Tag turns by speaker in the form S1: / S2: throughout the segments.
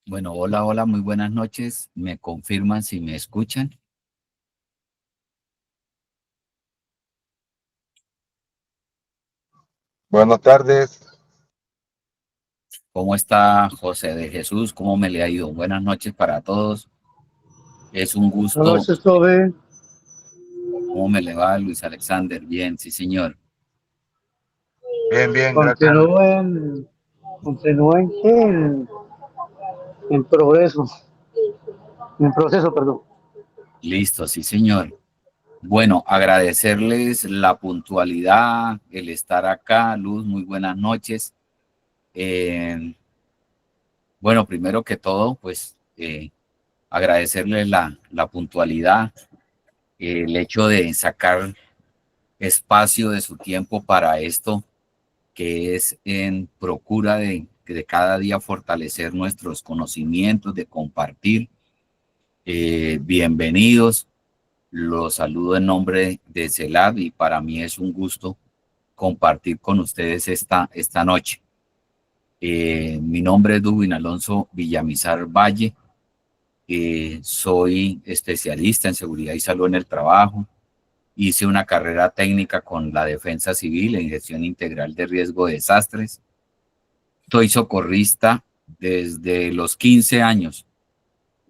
S1: Bueno, hola, hola, muy buenas noches. ¿Me confirman si me escuchan?
S2: Buenas tardes.
S1: ¿Cómo está José de Jesús? ¿Cómo me le ha ido? Buenas noches para todos. Es un
S3: Buenas
S1: gusto.
S3: noches, Tobe.
S1: ¿Cómo me le va, Luis Alexander? Bien, sí, señor.
S2: Bien, bien, gracias.
S3: Continúen, continúen en progreso, en proceso, perdón.
S1: Listo, sí, señor. Bueno, agradecerles la puntualidad, el estar acá. Luz, muy buenas noches. Eh, bueno, primero que todo, pues agradecerles la puntualidad, el hecho de sacar espacio de su tiempo para esto, que es en procura de cada día fortalecer nuestros conocimientos, de compartir. Bienvenidos, los saludo en nombre de CELAB y para mí es un gusto compartir con ustedes esta noche. Mi nombre es Dubin Alonso Villamizar Valle, soy especialista en seguridad y salud en el trabajo. Hice una carrera técnica con la Defensa Civil en gestión integral de riesgo de desastres. Soy socorrista desde los 15 años.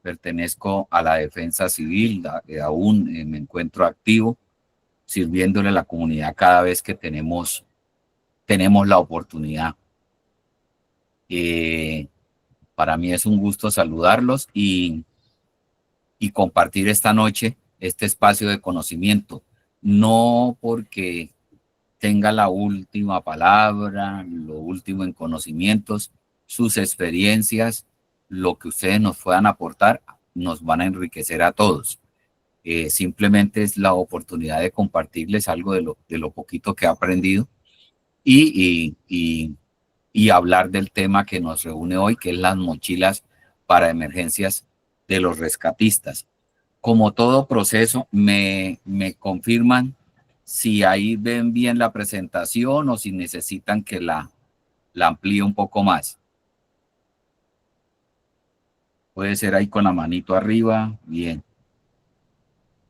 S1: Pertenezco a la Defensa Civil, aún me encuentro activo, sirviéndole a la comunidad cada vez que tenemos la oportunidad. Eh, para mí es un gusto saludarlos y compartir esta noche este espacio de conocimiento. No porque tenga la última palabra, lo último en conocimientos, sus experiencias, lo que ustedes nos puedan aportar, nos van a enriquecer a todos. Simplemente es la oportunidad de compartirles algo de lo poquito que he aprendido y hablar del tema que nos reúne hoy, que es las mochilas para emergencias de los rescatistas. Como todo proceso, me confirman si ahí ven bien la presentación o si necesitan que la amplíe un poco más. Puede ser ahí con la manito arriba. Bien.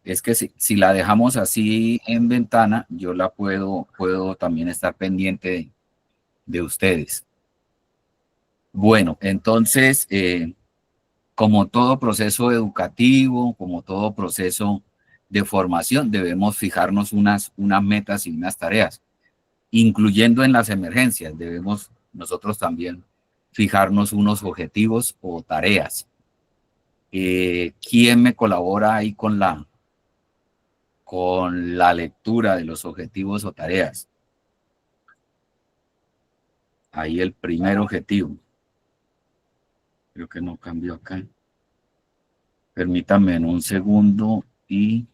S1: Es que si la dejamos así en ventana, yo la puedo también estar pendiente de ustedes. Bueno, entonces, como todo proceso educativo, como todo proceso de formación, debemos fijarnos unas metas y unas tareas, incluyendo en las emergencias. Debemos nosotros también fijarnos unos objetivos o tareas. ¿Quién me colabora ahí con la lectura de los objetivos o tareas? Ahí el primer objetivo. Creo que no cambió acá. Permítanme en un segundo y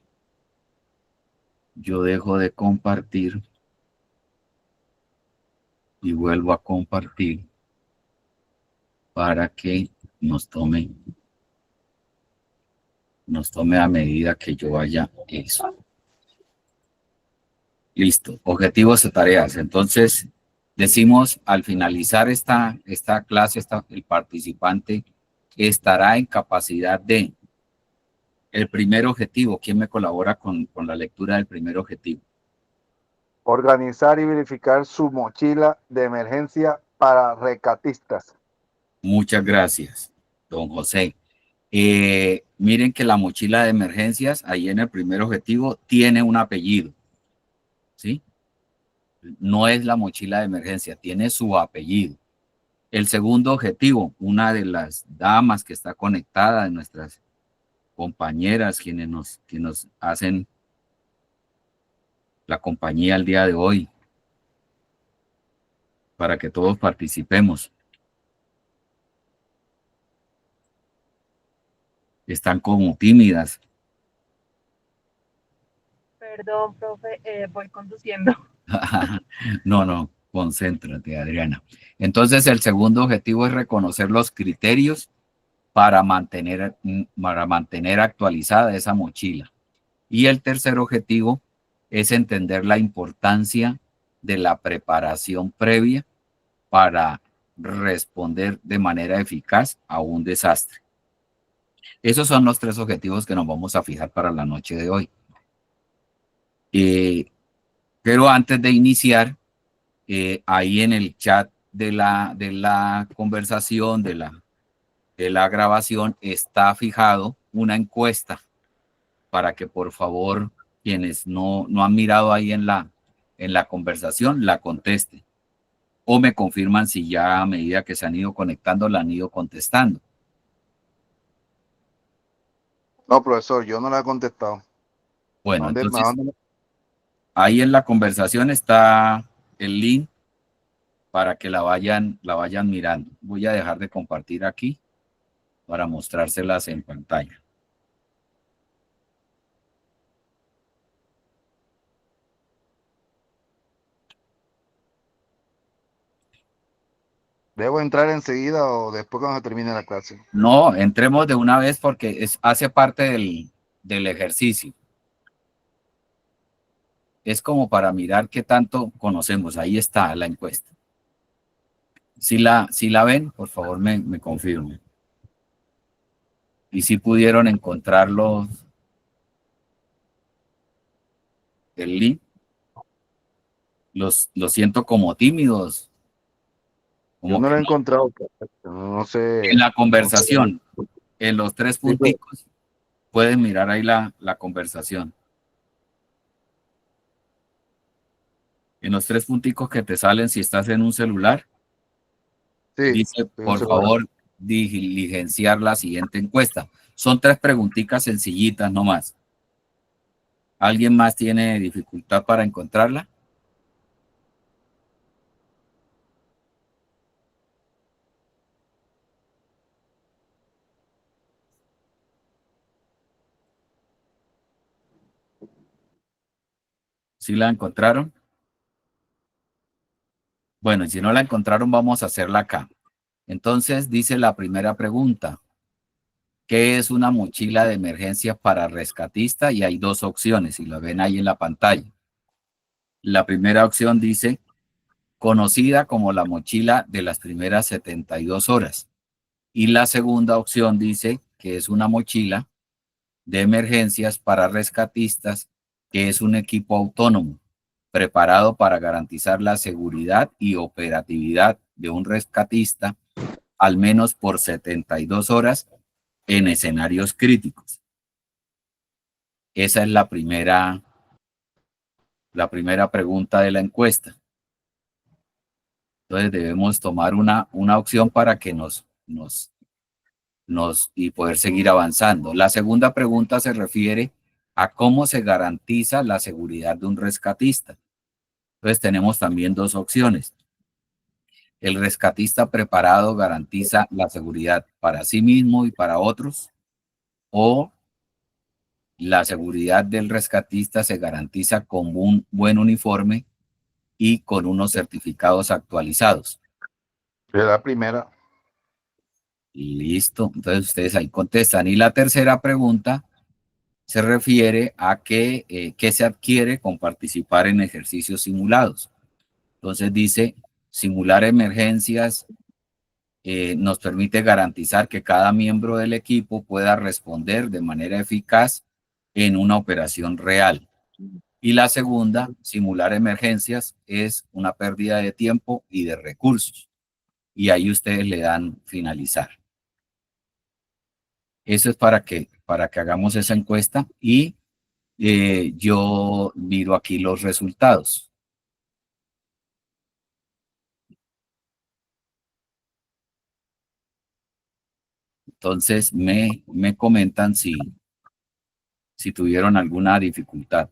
S1: yo dejo de compartir y vuelvo a compartir para que nos tome a medida que yo vaya eso. Listo, objetivos y tareas. Entonces, decimos al finalizar esta clase, el participante estará en capacidad de, el primer objetivo, ¿quién me colabora con la lectura del primer objetivo?
S2: Organizar y verificar su mochila de emergencia para rescatistas.
S1: Muchas gracias, don José. Miren que la mochila de emergencias, ahí en el primer objetivo, tiene un apellido, ¿sí? No es la mochila de emergencia, tiene su apellido. El segundo objetivo, una de las damas que está conectada, de nuestras compañeras, quienes nos hacen la compañía el día de hoy, para que todos participemos. Están como tímidas.
S4: Perdón, profe, voy conduciendo.
S1: No, no, concéntrate, Adriana. Entonces, el segundo objetivo es reconocer los criterios para mantener actualizada esa mochila. Y el tercer objetivo es entender la importancia de la preparación previa para responder de manera eficaz a un desastre. Esos son los 3 objetivos que nos vamos a fijar para la noche de hoy. Pero antes de iniciar, ahí en el chat de la conversación, de la grabación, está fijado una encuesta para que por favor quienes no han mirado ahí en la conversación la contesten. O me confirman si ya a medida que se han ido conectando la han ido contestando.
S2: No, profesor, yo no la he contestado.
S1: Bueno,
S2: ¿Dónde,
S1: entonces
S2: dónde?
S1: ahí en la conversación está el link para que la vayan mirando. Voy a dejar de compartir aquí para mostrárselas en pantalla.
S2: ¿Debo entrar enseguida o después cuando se termine la clase?
S1: No, entremos de una vez porque hace parte del ejercicio. Es como para mirar qué tanto conocemos. Ahí está la encuesta. Si la ven, por favor me confirmen. Y si pudieron encontrarlo, el link. Los siento como tímidos.
S2: Yo
S1: Como
S2: no
S1: que
S2: lo he
S1: no.
S2: encontrado. No
S1: En
S2: sé.
S1: la
S2: No sé.
S1: conversación, en los 3
S2: Sí, pues,
S1: punticos, pueden mirar ahí la conversación. En los 3 punticos que te salen si estás en un celular,
S2: sí,
S1: dice,
S2: estoy en un
S1: por
S2: celular.
S1: favor, diligenciar la siguiente encuesta. Son 3 preguntitas sencillitas nomás. ¿Alguien más tiene dificultad para encontrarla? ¿Sí la encontraron? Bueno, y si no la encontraron, vamos a hacerla acá. Entonces, dice la primera pregunta. ¿Qué es una mochila de emergencia para rescatista? Y hay 2 opciones, y lo ven ahí en la pantalla. La primera opción dice, conocida como la mochila de las primeras 72 horas. Y la segunda opción dice que es una mochila de emergencias para rescatistas, que es un equipo autónomo, preparado para garantizar la seguridad y operatividad de un rescatista al menos por 72 horas en escenarios críticos. Esa es la primera pregunta de la encuesta. Entonces debemos tomar una opción para que y poder seguir avanzando. La segunda pregunta se refiere a cómo se garantiza la seguridad de un rescatista. Entonces tenemos también 2 opciones. El rescatista preparado garantiza la seguridad para sí mismo y para otros, o la seguridad del rescatista se garantiza con un buen uniforme y con unos certificados actualizados.
S2: Es la primera.
S1: Listo, entonces ustedes ahí contestan. Y la tercera pregunta se refiere a qué se adquiere con participar en ejercicios simulados. Entonces dice, simular emergencias nos permite garantizar que cada miembro del equipo pueda responder de manera eficaz en una operación real. Y la segunda, simular emergencias, es una pérdida de tiempo y de recursos. Y ahí ustedes le dan finalizar. Eso es para que hagamos esa encuesta y yo miro aquí los resultados. Entonces me comentan si tuvieron alguna dificultad.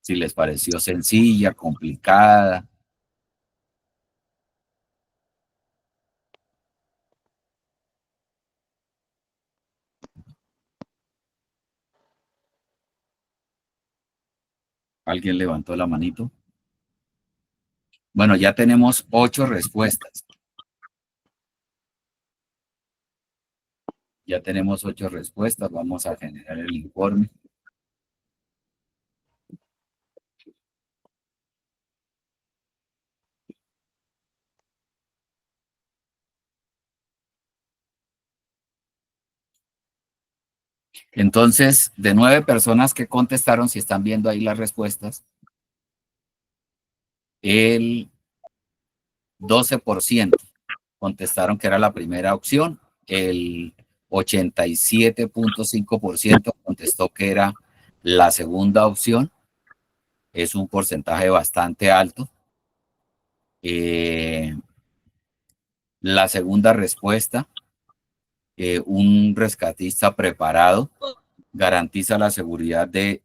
S1: Si les pareció sencilla, complicada. ¿Alguien levantó la manito? Bueno, ya tenemos 8 respuestas. Ya tenemos 8 respuestas. Vamos a generar el informe. Entonces, de 9 personas que contestaron, si están viendo ahí las respuestas, el 12% contestaron que era la primera opción, el 87.5% contestó que era la segunda opción, es un porcentaje bastante alto. La segunda respuesta, un rescatista preparado garantiza la seguridad de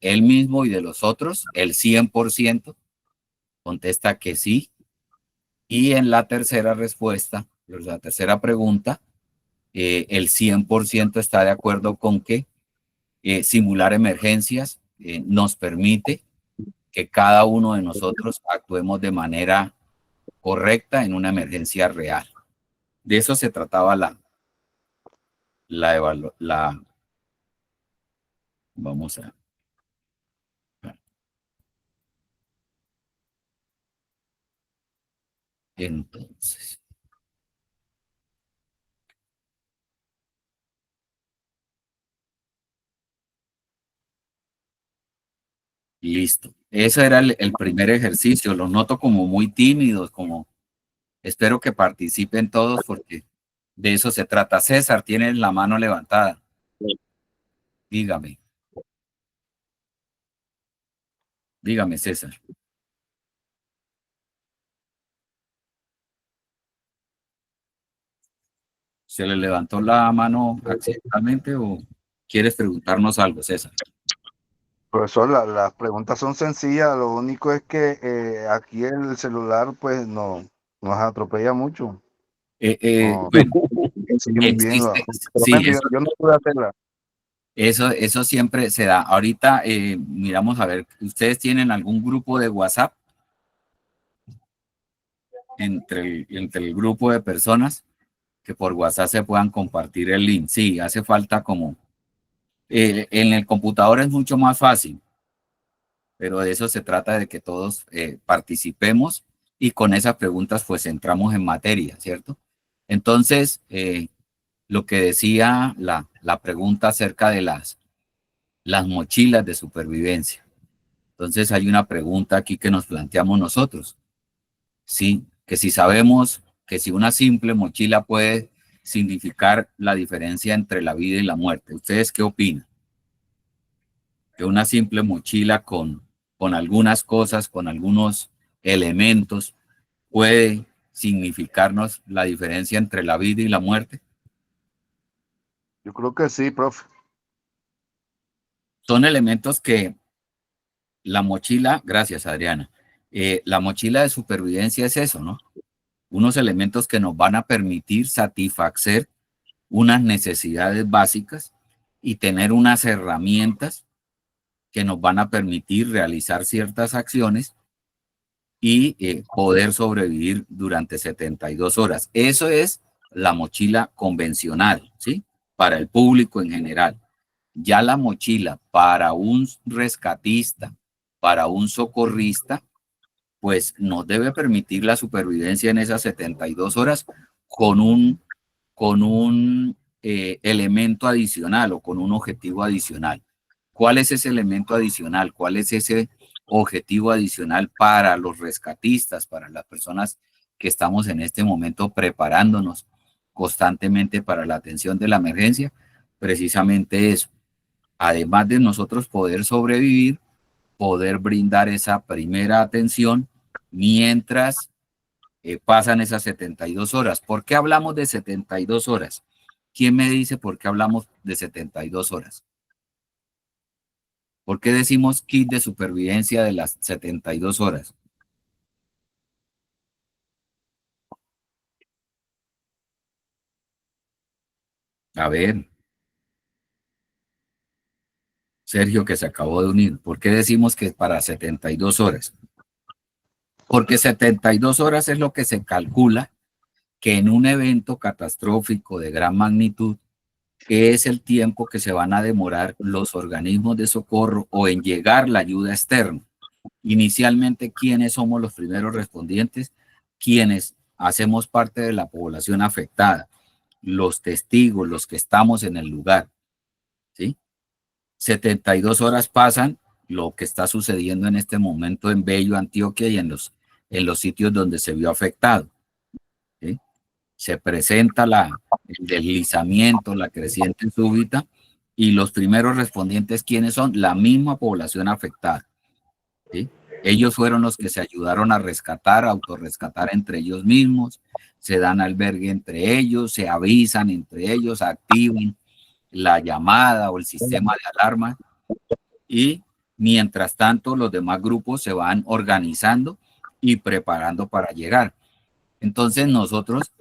S1: él mismo y de los otros, el 100% contesta que sí. Y en la tercera respuesta, la tercera pregunta, el 100% está de acuerdo con que simular emergencias nos permite que cada uno de nosotros actuemos de manera correcta en una emergencia real. De eso se trataba vamos a... Entonces, listo. Ese era el primer ejercicio. Los noto como muy tímidos, como espero que participen todos porque de eso se trata. César, tienes la mano levantada. Dígame. Dígame, César. ¿Se le levantó la mano accidentalmente o quieres preguntarnos algo, César?
S2: Profesor, las preguntas son sencillas, lo único es que aquí el celular pues nos atropella mucho.
S1: Bueno,
S2: Sí, muy bien,
S1: existe, sí,
S2: yo no pude hacerla.
S1: eso siempre se da. Ahorita miramos a ver, ¿ustedes tienen algún grupo de WhatsApp entre el grupo de personas que por WhatsApp se puedan compartir el link? Sí, hace falta como... en el computador es mucho más fácil, pero de eso se trata, de que todos participemos y con esas preguntas pues entramos en materia, ¿cierto? Entonces, lo que decía la pregunta acerca de las mochilas de supervivencia. Entonces hay una pregunta aquí que nos planteamos nosotros, ¿sí? Que si sabemos que si una simple mochila puede significar la diferencia entre la vida y la muerte, ¿ustedes qué opinan? Que una simple mochila con algunas cosas, con algunos elementos, puede significarnos la diferencia entre la vida y la muerte.
S2: Yo creo que sí, profe.
S1: Son elementos que la mochila, gracias Adriana, la mochila de supervivencia es eso, ¿no? Unos elementos que nos van a permitir satisfacer unas necesidades básicas y tener unas herramientas que nos van a permitir realizar ciertas acciones y poder sobrevivir durante 72 horas. Eso es la mochila convencional, ¿sí? Para el público en general. Ya la mochila para un rescatista, para un socorrista, pues nos debe permitir la supervivencia en esas 72 horas con un elemento adicional o con un objetivo adicional. ¿Cuál es ese elemento adicional? ¿Cuál es ese objetivo adicional para los rescatistas, para las personas que estamos en este momento preparándonos constantemente para la atención de la emergencia? Precisamente eso. Además de nosotros poder sobrevivir, poder brindar esa primera atención mientras pasan esas 72 horas. ¿Por qué hablamos de 72 horas? ¿Quién me dice por qué hablamos de 72 horas? ¿Por qué decimos kit de supervivencia de las 72 horas? A ver, Sergio, que se acabó de unir, ¿por qué decimos que es para 72 horas? Porque 72 horas es lo que se calcula que en un evento catastrófico de gran magnitud es el tiempo que se van a demorar los organismos de socorro o en llegar la ayuda externa. Inicialmente, ¿quiénes somos los primeros respondientes? Quienes hacemos parte de la población afectada, los testigos, los que estamos en el lugar. ¿sí? 72 horas pasan, lo que está sucediendo en este momento en Bello, Antioquia y en los sitios donde se vio afectado, ¿sí? Se presenta el deslizamiento, la creciente súbita, y los primeros respondientes, ¿quiénes son? La misma población afectada, ¿sí? Ellos fueron los que se ayudaron a rescatar, a autorrescatar entre ellos mismos, se dan albergue entre ellos, se avisan entre ellos, activan la llamada o el sistema de alarma, y mientras tanto los demás grupos se van organizando y preparando para llegar. Entonces nosotros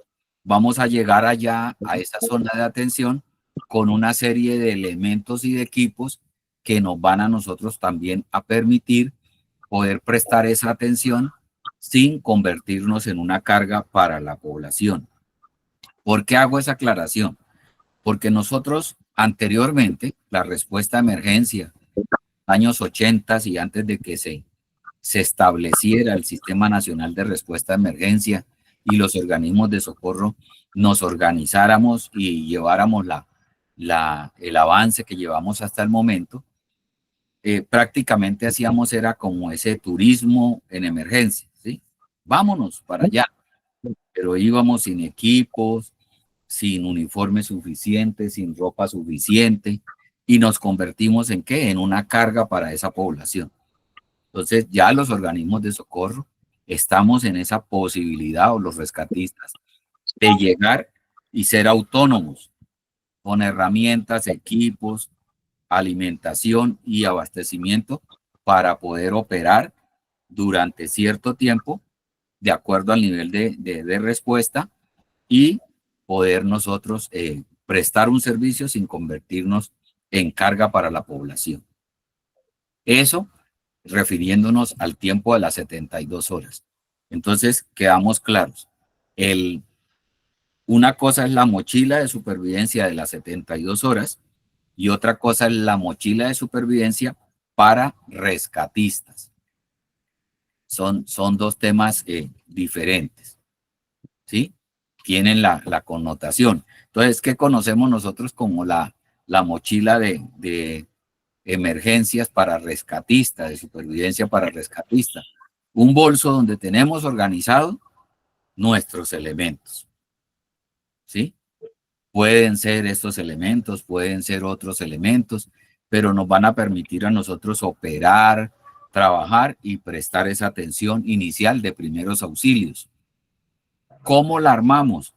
S1: vamos a llegar allá a esa zona de atención con una serie de elementos y de equipos que nos van a nosotros también a permitir poder prestar esa atención sin convertirnos en una carga para la población. ¿Por qué hago esa aclaración? Porque nosotros anteriormente, la respuesta a emergencia, años 80 y antes de que se estableciera el Sistema Nacional de Respuesta a Emergencia y los organismos de socorro nos organizáramos y lleváramos el avance que llevamos hasta el momento, prácticamente hacíamos era como ese turismo en emergencia, ¿sí? Vámonos para allá, pero íbamos sin equipos, sin uniforme suficiente, sin ropa suficiente, y nos convertimos en ¿qué? En una carga para esa población. Entonces ya los organismos de socorro estamos en esa posibilidad, o los rescatistas, de llegar y ser autónomos con herramientas, equipos, alimentación y abastecimiento para poder operar durante cierto tiempo de acuerdo al nivel de respuesta y poder nosotros prestar un servicio sin convertirnos en carga para la población. Eso refiriéndonos al tiempo de las 72 horas. Entonces, quedamos claros. Una cosa es la mochila de supervivencia de las 72 horas y otra cosa es la mochila de supervivencia para rescatistas. Son dos temas diferentes, ¿sí? Tienen la connotación. Entonces, ¿qué conocemos nosotros como la mochila de emergencias para rescatistas, de supervivencia para rescatistas? Un bolso donde tenemos organizados nuestros elementos, ¿sí? Pueden ser estos elementos, pueden ser otros elementos, pero nos van a permitir a nosotros operar, trabajar y prestar esa atención inicial de primeros auxilios. ¿Cómo la armamos?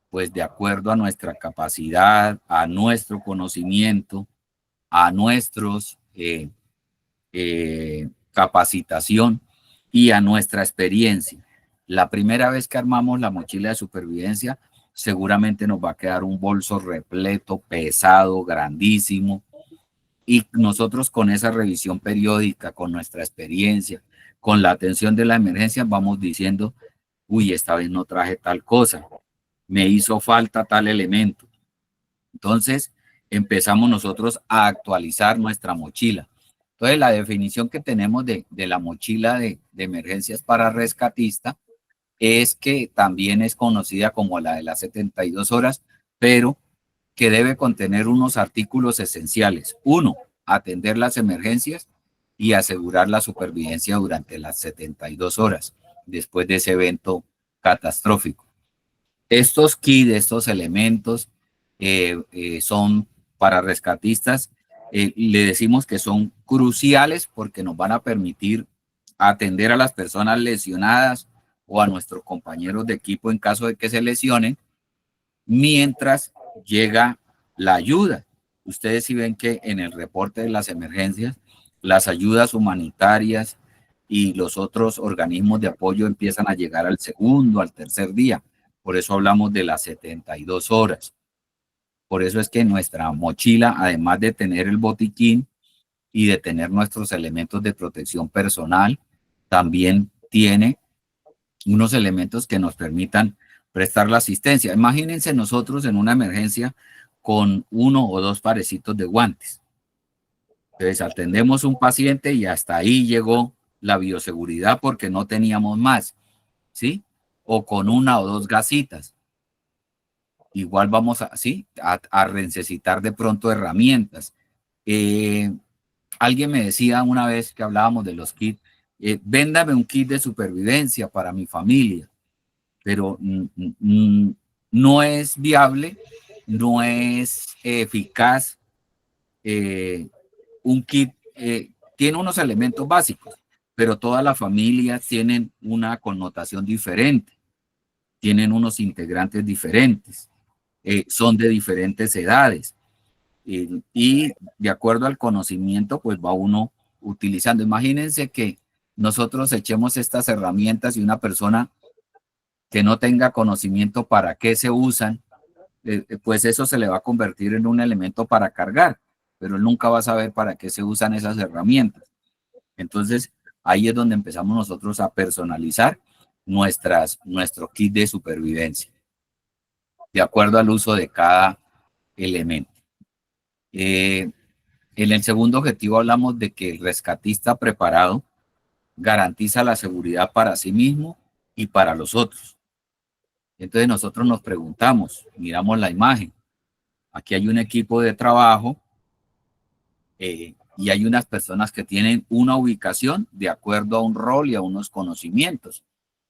S1: Pues de acuerdo a nuestra capacidad, a nuestro conocimiento, a nuestros capacitación y a nuestra experiencia. La primera vez que armamos la mochila de supervivencia, seguramente nos va a quedar un bolso repleto, pesado, grandísimo, y nosotros con esa revisión periódica, con nuestra experiencia, con la atención de la emergencia, vamos diciendo, uy, esta vez no traje tal cosa, me hizo falta tal elemento. Entonces, empezamos nosotros a actualizar nuestra mochila. Entonces, la definición que tenemos de la mochila de emergencias para rescatista es que también es conocida como la de las 72 horas, pero que debe contener unos artículos esenciales. Uno, atender las emergencias y asegurar la supervivencia durante las 72 horas después de ese evento catastrófico. Estos kits, estos elementos son para rescatistas, le decimos que son cruciales porque nos van a permitir atender a las personas lesionadas o a nuestros compañeros de equipo en caso de que se lesionen, mientras llega la ayuda. Ustedes sí ven que en el reporte de las emergencias, las ayudas humanitarias y los otros organismos de apoyo empiezan a llegar al segundo, al tercer día. Por eso hablamos de las 72 horas. Por eso es que nuestra mochila, además de tener el botiquín y de tener nuestros elementos de protección personal, también tiene unos elementos que nos permitan prestar la asistencia. Imagínense nosotros en una emergencia con 1 o 2 parecitos de guantes. Entonces atendemos un paciente y hasta ahí llegó la bioseguridad porque no teníamos más, ¿sí? O con 1 o 2 gasitas. igual vamos a, ¿sí? a necesitar de pronto herramientas. Alguien me decía una vez que hablábamos de los kits, véndame un kit de supervivencia para mi familia, pero no es viable, no es eficaz. Un kit tiene unos elementos básicos, pero todas las familias tienen una connotación diferente, tienen unos integrantes diferentes, son de diferentes edades. Y de acuerdo al conocimiento, pues va uno utilizando. Imagínense que nosotros echemos estas herramientas y una persona que no tenga conocimiento para qué se usan, pues eso se le va a convertir en un elemento para cargar, pero él nunca va a saber para qué se usan esas herramientas. Entonces, ahí es donde empezamos nosotros a personalizar nuestro kit de supervivencia, de acuerdo al uso de cada elemento. En el segundo objetivo hablamos de que el rescatista preparado garantiza la seguridad para sí mismo y para los otros. Entonces nosotros nos preguntamos, miramos la imagen, aquí hay un equipo de trabajo y hay unas personas que tienen una ubicación de acuerdo a un rol y a unos conocimientos.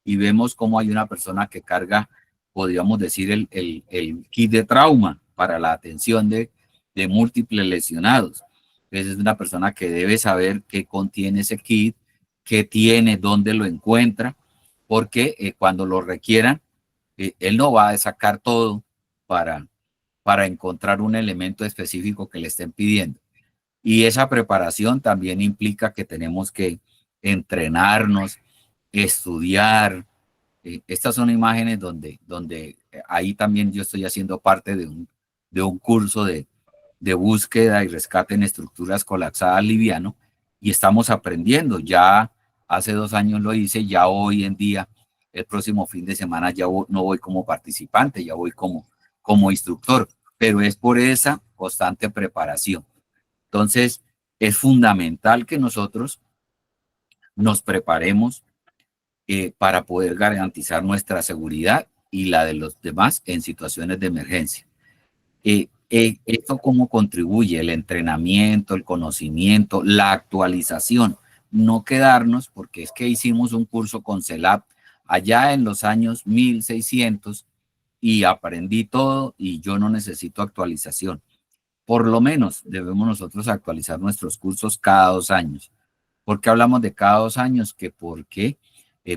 S1: Y vemos cómo hay una persona que carga, podríamos decir, el kit de trauma para la atención de múltiples lesionados. Entonces es una persona que debe saber qué contiene ese kit, qué tiene, dónde lo encuentra, porque cuando lo requieran, él no va a sacar todo para encontrar un elemento específico que le estén pidiendo. Y esa preparación también implica que tenemos que entrenarnos, estudiar. Estas son imágenes donde ahí también yo estoy haciendo parte de un curso de búsqueda y rescate en estructuras colapsadas liviano y estamos aprendiendo. Ya hace 2 años lo hice, ya hoy en día, el próximo fin de semana ya no voy como participante, ya voy como instructor, pero es por esa constante preparación. Entonces, es fundamental que nosotros nos preparemos para poder garantizar nuestra seguridad y la de los demás en situaciones de emergencia. ¿Esto cómo contribuye? El entrenamiento, el conocimiento, la actualización. No quedarnos, porque es que hicimos un curso con CELAP allá en los años 1600 y aprendí todo y yo no necesito actualización. Por lo menos debemos nosotros actualizar nuestros cursos cada 2 años. ¿Por qué hablamos de cada 2 años? Que porque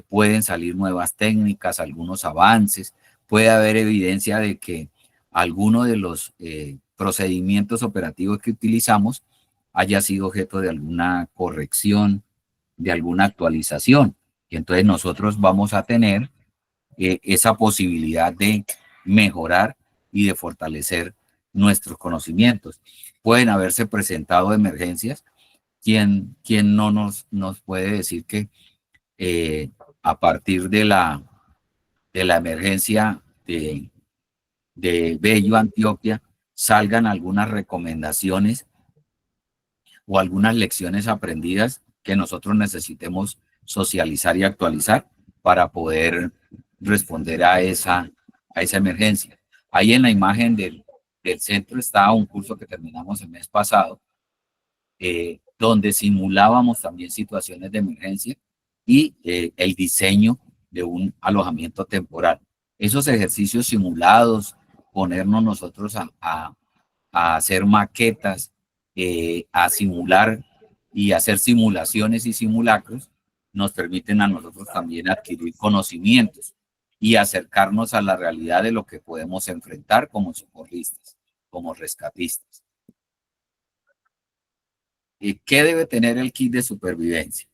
S1: pueden salir nuevas técnicas, algunos avances, puede haber evidencia de que alguno de los procedimientos operativos que utilizamos haya sido objeto de alguna corrección, de alguna actualización. Y entonces nosotros vamos a tener esa posibilidad de mejorar y de fortalecer nuestros conocimientos. Pueden haberse presentado emergencias. ¿Quién no nos puede decir que a partir de la emergencia de Bello, Antioquia, salgan algunas recomendaciones o algunas lecciones aprendidas que nosotros necesitemos socializar y actualizar para poder responder a esa emergencia? Ahí en la imagen del centro está un curso que terminamos el mes pasado, donde simulábamos también situaciones de emergencia y el diseño de un alojamiento temporal. Esos ejercicios simulados, ponernos nosotros a hacer maquetas, a simular y hacer simulaciones y simulacros, nos permiten a nosotros también adquirir conocimientos y acercarnos a la realidad de lo que podemos enfrentar como socorristas, como rescatistas. ¿Qué debe tener el kit de supervivencia?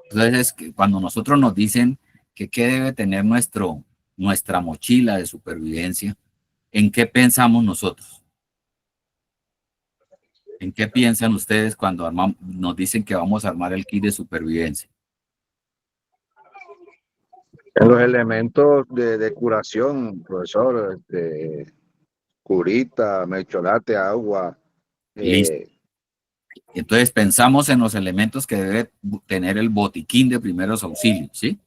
S1: Entonces, cuando nosotros nos dicen que qué debe tener nuestra mochila de supervivencia, ¿en qué pensamos nosotros? ¿En qué piensan ustedes cuando nos dicen que vamos a armar el kit de supervivencia?
S2: En los elementos de curación, profesor, curita, mecholate, agua.
S1: Listo. Entonces pensamos en los elementos que debe tener el botiquín de primeros auxilios, ¿sí?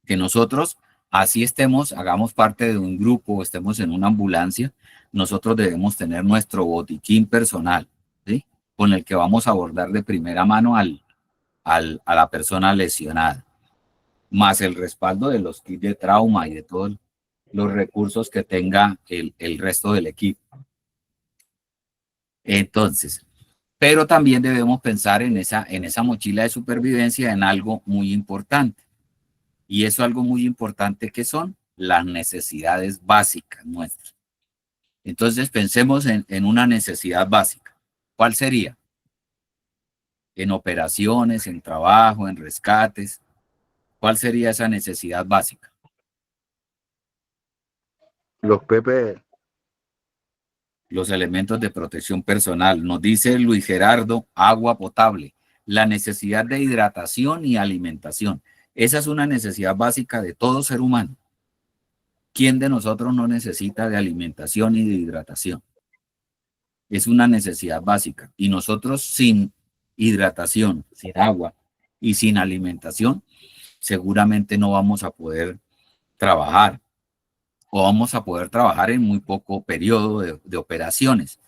S1: Que nosotros así estemos, hagamos parte de un grupo, estemos en una ambulancia, nosotros debemos tener nuestro botiquín personal, ¿sí? Con el que vamos a abordar de primera mano a la persona lesionada, más el respaldo de los kits de trauma y de todos los recursos que tenga el resto del equipo. Entonces, pero también debemos pensar en esa mochila de supervivencia en algo muy importante. Y eso algo muy importante que son las necesidades básicas nuestras. Entonces pensemos en una necesidad básica. ¿Cuál sería? En operaciones, en trabajo, en rescates. ¿Cuál sería esa necesidad básica?
S2: Los PPE.
S1: Los elementos de protección personal. Nos dice Luis Gerardo, agua potable, la necesidad de hidratación y alimentación. Esa es una necesidad básica de todo ser humano. ¿Quién de nosotros no necesita de alimentación y de hidratación? Es una necesidad básica. Y nosotros sin hidratación, sin agua y sin alimentación, seguramente no vamos a poder trabajar, o vamos a poder trabajar en muy poco periodo de operaciones.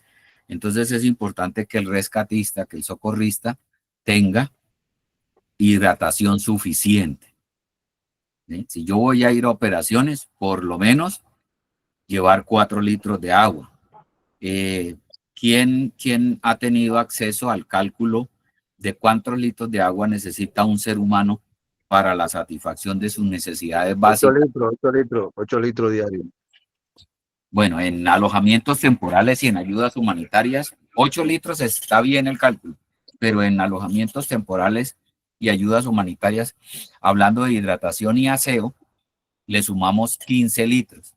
S1: Entonces es importante que el rescatista, que el socorrista tenga hidratación suficiente, ¿sí? Si yo voy a ir a operaciones, por lo menos llevar 4 litros de agua. ¿Quién ha tenido acceso al cálculo de cuántos litros de agua necesita un ser humano para la satisfacción de sus necesidades
S2: 8
S1: básicas?
S2: litros, 8 litros, 8 litros diarios.
S1: Bueno, en alojamientos temporales y en ayudas humanitarias, 8 litros está bien el cálculo, pero en alojamientos temporales y ayudas humanitarias, hablando de hidratación y aseo, le sumamos 15 litros,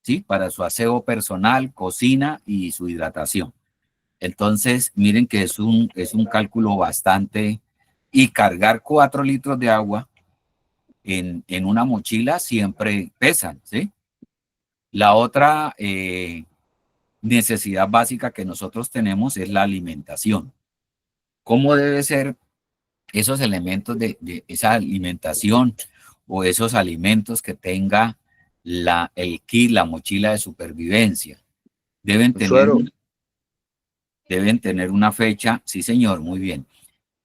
S1: ¿sí? Para su aseo personal, cocina y su hidratación. Entonces, miren que es un cálculo bastante, y cargar 4 litros de agua en una mochila siempre pesan, ¿sí? La otra necesidad básica que nosotros tenemos es la alimentación. ¿Cómo debe ser esos elementos de esa alimentación o esos alimentos que tenga el kit, la mochila de supervivencia? Deben tener,
S2: Suero.
S1: deben tener una fecha, sí señor, muy bien,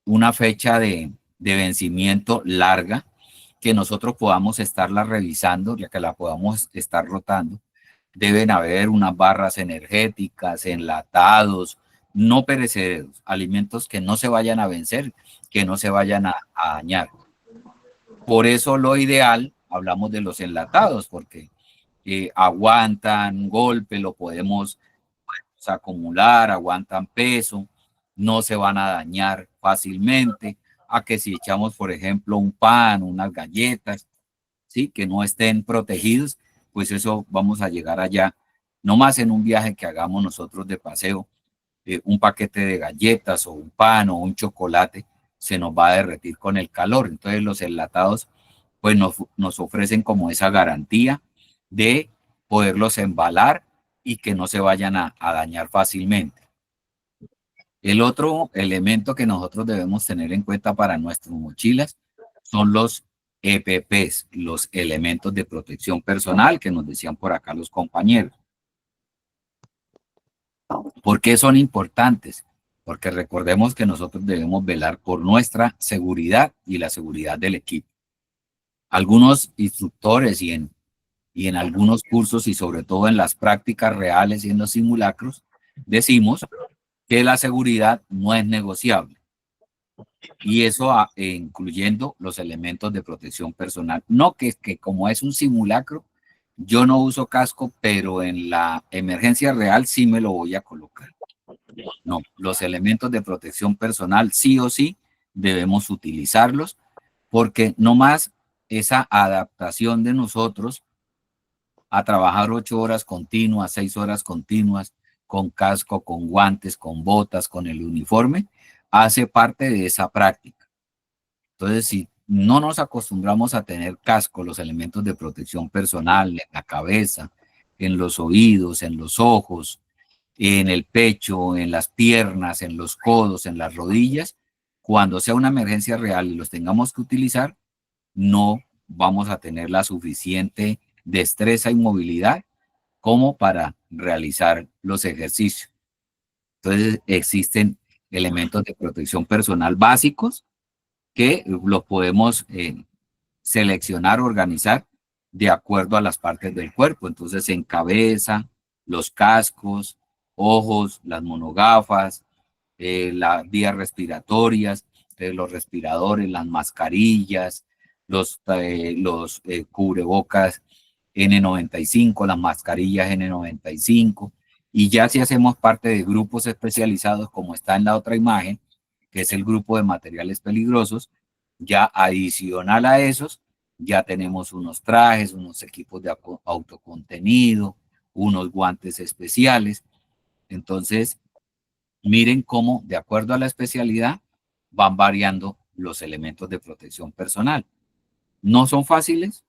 S1: una fecha de vencimiento larga, que nosotros podamos estarla revisando, ya que la podamos estar rotando. Deben haber unas barras energéticas, enlatados, no perecederos, alimentos que no se vayan a vencer, que no se vayan a dañar. Por eso lo ideal, hablamos de los enlatados, porque aguantan golpe, lo podemos acumular, aguantan peso, no se van a dañar fácilmente, a que si echamos, por ejemplo, un pan, unas galletas, ¿sí? Que no estén protegidos, pues eso vamos a llegar allá, no más en un viaje que hagamos nosotros de paseo, un paquete de galletas o un pan o un chocolate se nos va a derretir con el calor. Entonces los enlatados pues nos ofrecen como esa garantía de poderlos embalar y que no se vayan a dañar fácilmente. El otro elemento que nosotros debemos tener en cuenta para nuestras mochilas son los EPPs, los elementos de protección personal que nos decían por acá los compañeros. ¿Por qué son importantes? Porque recordemos que nosotros debemos velar por nuestra seguridad y la seguridad del equipo. Algunos instructores y en algunos cursos y sobre todo en las prácticas reales y en los simulacros, decimos que la seguridad no es negociable. Y eso incluyendo los elementos de protección personal. No que como es un simulacro, yo no uso casco, pero en la emergencia real sí me lo voy a colocar. No, los elementos de protección personal sí o sí debemos utilizarlos, porque no más esa adaptación de nosotros a trabajar 8 horas continuas, 6 horas continuas, con casco, con guantes, con botas, con el uniforme, hace parte de esa práctica. Entonces, si no nos acostumbramos a tener casco, los elementos de protección personal en la cabeza, en los oídos, en los ojos, en el pecho, en las piernas, en los codos, en las rodillas, cuando sea una emergencia real y los tengamos que utilizar, no vamos a tener la suficiente destreza y movilidad como para realizar los ejercicios. Entonces existen elementos de protección personal básicos que los podemos seleccionar, organizar de acuerdo a las partes del cuerpo. Entonces en cabeza, los cascos, ojos, las monogafas, las vías respiratorias, los respiradores, las mascarillas, los cubrebocas N95, las mascarillas N95, y ya si hacemos parte de grupos especializados, como está en la otra imagen, que es el grupo de materiales peligrosos, ya adicional a esos, ya tenemos unos trajes, unos equipos de autocontenido, unos guantes especiales. Entonces, miren cómo, de acuerdo a la especialidad, van variando los elementos de protección personal. No son fáciles.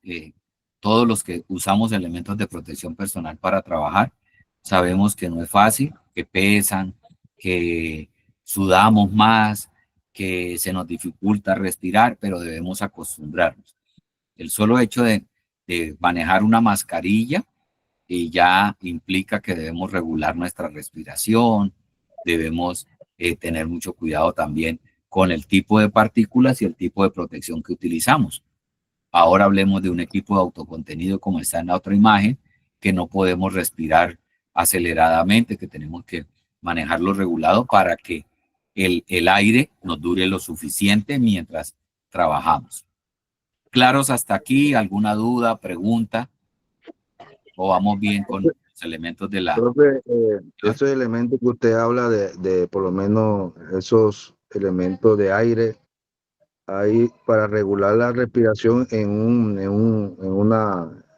S1: Todos los que usamos elementos de protección personal para trabajar, sabemos que no es fácil, que pesan, que sudamos más, que se nos dificulta respirar, pero debemos acostumbrarnos. El solo hecho de manejar una mascarilla ya implica que debemos regular nuestra respiración, debemos tener mucho cuidado también con el tipo de partículas y el tipo de protección que utilizamos. Ahora hablemos de un equipo de autocontenido como está en la otra imagen, que no podemos respirar aceleradamente, que tenemos que manejarlo regulado para que el aire nos dure lo suficiente mientras trabajamos. ¿Claros hasta aquí? ¿Alguna duda, pregunta? ¿O vamos bien con los elementos de la...
S2: Profe, esos elementos que usted habla de por lo menos esos elementos de aire, ahí para regular la respiración en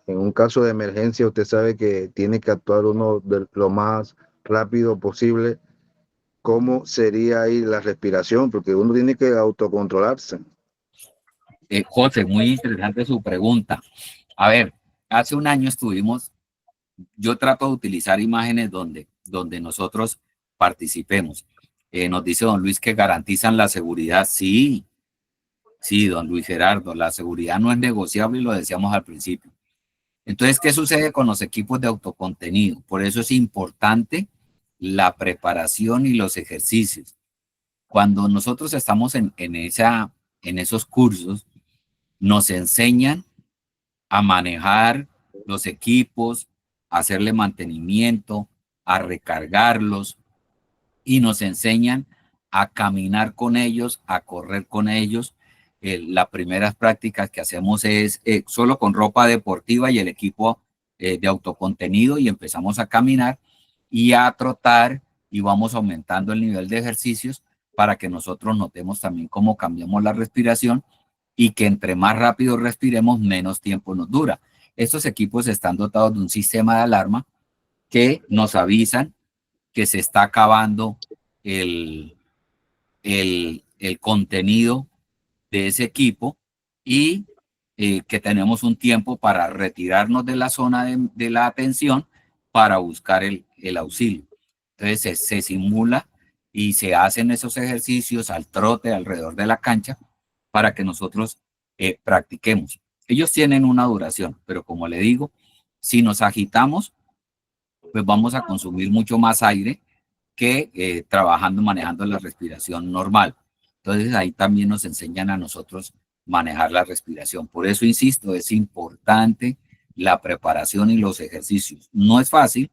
S2: un caso de emergencia, usted sabe que tiene que actuar uno de lo más rápido posible. ¿Cómo sería ahí la respiración? Porque uno tiene que autocontrolarse.
S1: José, muy interesante su pregunta. A ver, hace un año yo trato de utilizar imágenes donde nosotros participemos. Nos dice don Luis que garantizan la seguridad. Sí, sí, don Luis Gerardo, la seguridad no es negociable y lo decíamos al principio. Entonces, ¿qué sucede con los equipos de autocontenido? Por eso es importante la preparación y los ejercicios. Cuando nosotros estamos en esos cursos, nos enseñan a manejar los equipos, a hacerle mantenimiento, a recargarlos, y nos enseñan a caminar con ellos, a correr con ellos. Las primeras prácticas que hacemos es solo con ropa deportiva y el equipo de autocontenido, y empezamos a caminar y a trotar, y vamos aumentando el nivel de ejercicios para que nosotros notemos también cómo cambiamos la respiración, y que entre más rápido respiremos, menos tiempo nos dura. Estos equipos están dotados de un sistema de alarma que nos avisan que se está acabando el contenido de ese equipo, y que tenemos un tiempo para retirarnos de la zona de la atención para buscar el auxilio. Entonces se simula y se hacen esos ejercicios al trote alrededor de la cancha para que nosotros practiquemos. Ellos tienen una duración, pero como le digo, si nos agitamos, pues vamos a consumir mucho más aire que trabajando, manejando la respiración normal. Entonces ahí también nos enseñan a nosotros manejar la respiración. Por eso insisto, es importante la preparación y los ejercicios. No es fácil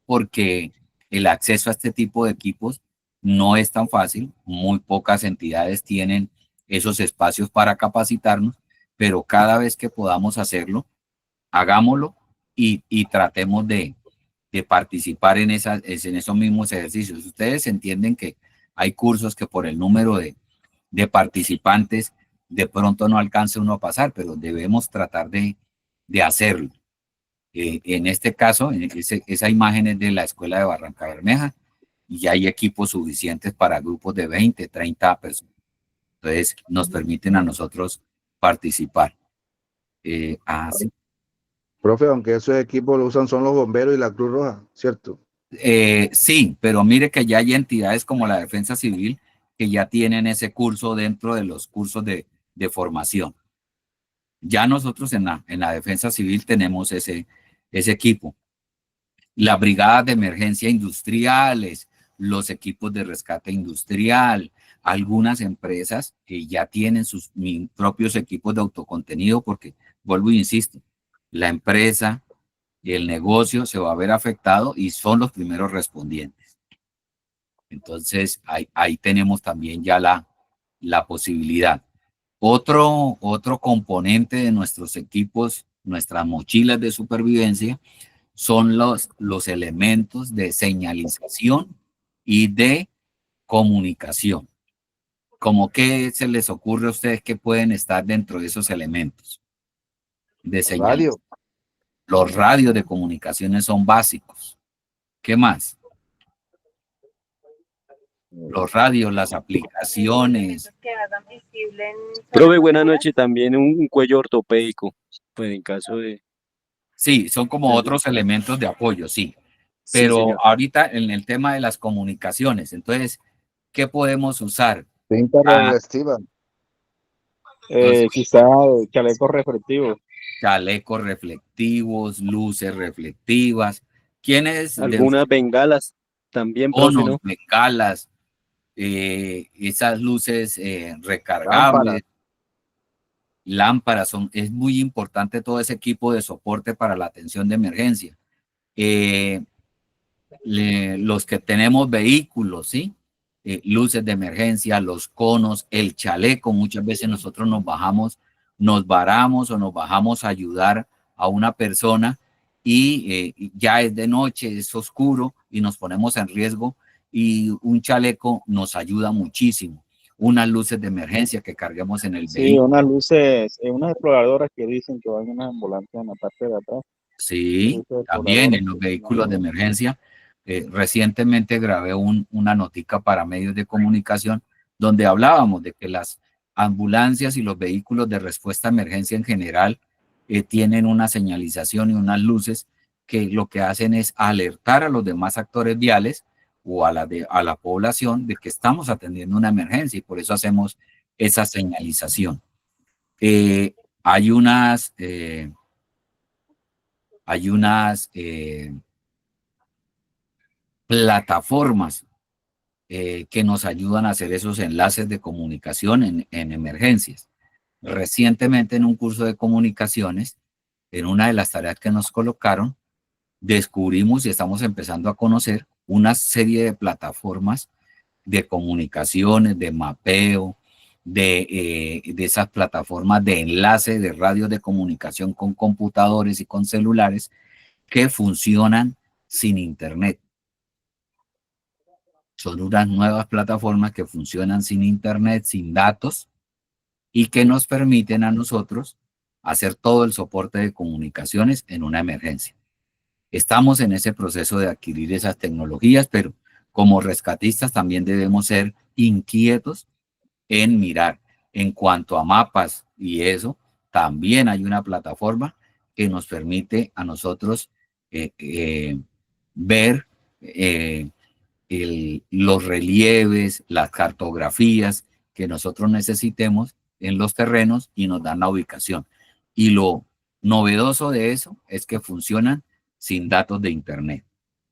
S1: porque el acceso a este tipo de equipos no es tan fácil. Muy pocas entidades tienen esos espacios para capacitarnos, pero cada vez que podamos hacerlo, hagámoslo y tratemos de participar en esos mismos ejercicios. Ustedes entienden que hay cursos que por el número de participantes de pronto no alcance uno a pasar, pero debemos tratar de hacerlo. En este caso, esa imagen es de la Escuela de Barranca Bermeja, y hay equipos suficientes para grupos de 20, 30 personas. Entonces, nos permiten a nosotros participar. Sí.
S2: Profe, aunque esos equipos lo usan son los bomberos y la Cruz Roja, ¿cierto?
S1: Sí, pero mire que ya hay entidades como la Defensa Civil que ya tienen ese curso dentro de los cursos de formación. Ya nosotros en la defensa civil tenemos ese equipo. Las brigadas de emergencia industriales, los equipos de rescate industrial, algunas empresas que ya tienen sus propios equipos de autocontenido, porque vuelvo e insisto, la empresa y el negocio se va a ver afectado y son los primeros respondientes. Entonces, ahí tenemos también ya la posibilidad. Otro componente de nuestros equipos, nuestras mochilas de supervivencia, son los elementos de señalización y de comunicación. ¿Cómo qué se les ocurre a ustedes que pueden estar dentro de esos elementos de
S2: Radio.
S1: señalización? Los radios de comunicaciones son básicos. ¿Qué más? Los radios, las aplicaciones.
S4: Que hagan visible en
S5: Profe,
S4: zonas
S5: buenas
S4: oscuras.
S5: noches. También un cuello ortopédico, pues en caso de...
S1: Sí, son como otros elementos de apoyo, sí.
S5: Sí,
S1: Pero
S5: señor.
S1: ahorita en el tema de las comunicaciones, entonces, ¿qué podemos usar?
S2: Cinta
S1: Ah,
S2: reflectiva.
S3: Quizá chaleco reflectivo.
S1: chalecos reflectivos, luces reflectivas. ¿Quiénes de
S5: Algunas bengalas también, profe,
S1: conos,
S5: ¿no?
S1: bengalas, esas luces
S2: Lámpara.
S1: recargables, lámparas? Es muy importante todo ese equipo de soporte para la atención de emergencia. Los que tenemos vehículos, ¿sí? Luces de emergencia, los conos, el chaleco. Muchas veces nosotros nos bajamos, nos varamos o nos bajamos a ayudar a una persona y ya es de noche, es oscuro y nos ponemos en riesgo, y un chaleco nos ayuda muchísimo. Unas luces de emergencia que carguemos en el
S3: Sí,
S1: vehículo.
S3: unas luces, unas exploradoras que dicen que van en una ambulancia en la parte de atrás.
S1: Sí,
S3: Luces
S1: también
S3: exploradoras
S1: en los
S3: que
S1: vehículos de
S3: funcionan.
S1: emergencia. Recientemente grabé una notica para medios de comunicación donde hablábamos de que las ambulancias y los vehículos de respuesta a emergencia en general tienen una señalización y unas luces que lo que hacen es alertar a los demás actores viales o a la población de que estamos atendiendo una emergencia, y por eso hacemos esa señalización. Eh, hay unas... hay unas plataformas que nos ayudan a hacer esos enlaces de comunicación en emergencias. Recientemente en un curso de comunicaciones, en una de las tareas que nos colocaron, descubrimos y estamos empezando a conocer una serie de plataformas de comunicaciones, de mapeo, de esas plataformas de enlace de radios de comunicación con computadores y con celulares que funcionan sin internet. Son unas nuevas plataformas que funcionan sin internet, sin datos, y que nos permiten a nosotros hacer todo el soporte de comunicaciones en una emergencia. Estamos en ese proceso de adquirir esas tecnologías, pero como rescatistas también debemos ser inquietos en mirar. En cuanto a mapas y eso, también hay una plataforma que nos permite a nosotros ver los relieves, las cartografías que nosotros necesitemos en los terrenos, y nos dan la ubicación. Y lo novedoso de eso es que funcionan sin datos de internet,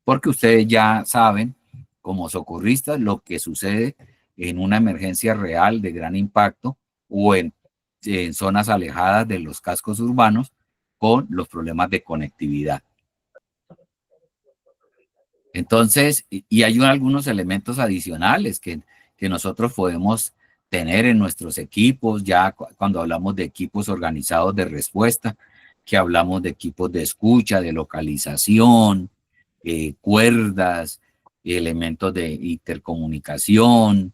S1: porque ustedes ya saben, como socorristas, lo que sucede en una emergencia real de gran impacto o en zonas alejadas de los cascos urbanos con los problemas de conectividad. Entonces, y hay algunos elementos adicionales que nosotros podemos tener en nuestros equipos, ya cuando hablamos de equipos organizados de respuesta, que hablamos de equipos de escucha, de localización, cuerdas, elementos de intercomunicación,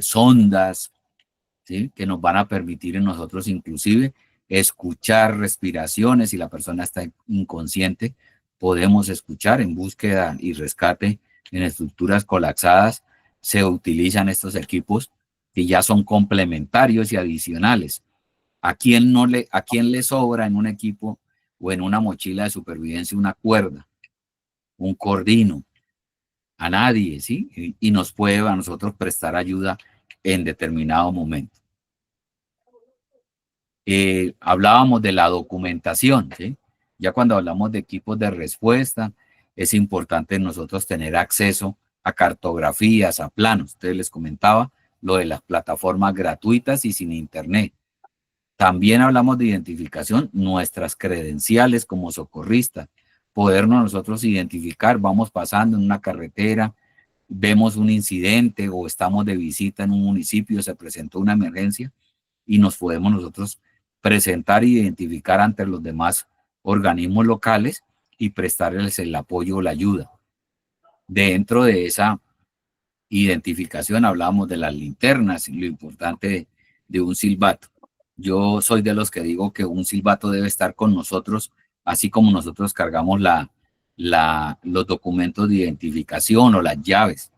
S1: sondas, ¿sí? Que nos van a permitir en nosotros inclusive escuchar respiraciones. Si la persona está inconsciente, podemos escuchar. En búsqueda y rescate en estructuras colapsadas se utilizan estos equipos que ya son complementarios y adicionales. ¿A quién le sobra en un equipo o en una mochila de supervivencia una cuerda, un cordino? A nadie, ¿sí? Y nos puede a nosotros prestar ayuda en determinado momento. Hablábamos de la documentación, ¿sí? Ya cuando hablamos de equipos de respuesta, es importante nosotros tener acceso a cartografías, a planos. Ustedes les comentaba lo de las plataformas gratuitas y sin internet. También hablamos de identificación, nuestras credenciales como socorristas, podernos nosotros identificar, vamos pasando en una carretera, vemos un incidente o estamos de visita en un municipio, se presentó una emergencia y nos podemos nosotros presentar e identificar ante los demás organismos locales y prestarles el apoyo o la ayuda. Dentro de esa identificación hablamos de las linternas y lo importante de un silbato. Yo soy de los que digo que un silbato debe estar con nosotros, así como nosotros cargamos los documentos de identificación o las llaves.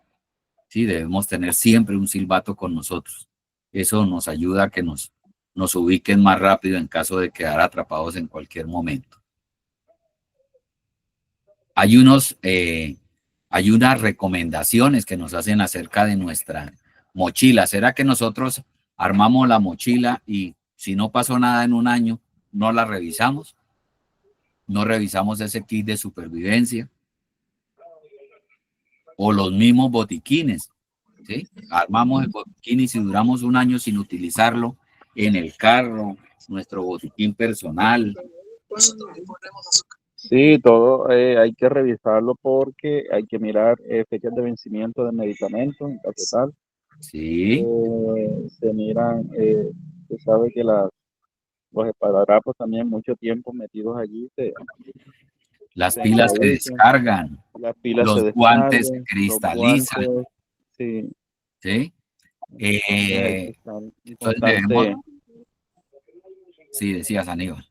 S1: Sí, debemos tener siempre un silbato con nosotros. Eso nos ayuda a que nos ubiquen más rápido en caso de quedar atrapados en cualquier momento. Hay unas recomendaciones que nos hacen acerca de nuestra mochila. ¿Será que nosotros armamos la mochila y si no pasó nada en un año, no la revisamos? ¿No revisamos ese kit de supervivencia? O los mismos botiquines, ¿sí? Armamos el botiquín y si duramos un año sin utilizarlo en el carro, nuestro botiquín personal.
S3: Sí, todo hay que revisarlo porque hay que mirar fechas de vencimiento de medicamentos en caso tal.
S1: Sí.
S3: Se miran, se sabe que los esparadrapos también mucho tiempo metidos allí.
S1: Las pilas se descargan,
S3: Las pilas
S1: los guantes se cristalizan.
S3: Los guantes, sí.
S1: ¿Sí? Entonces debemos... Sí, decías, Aníbal.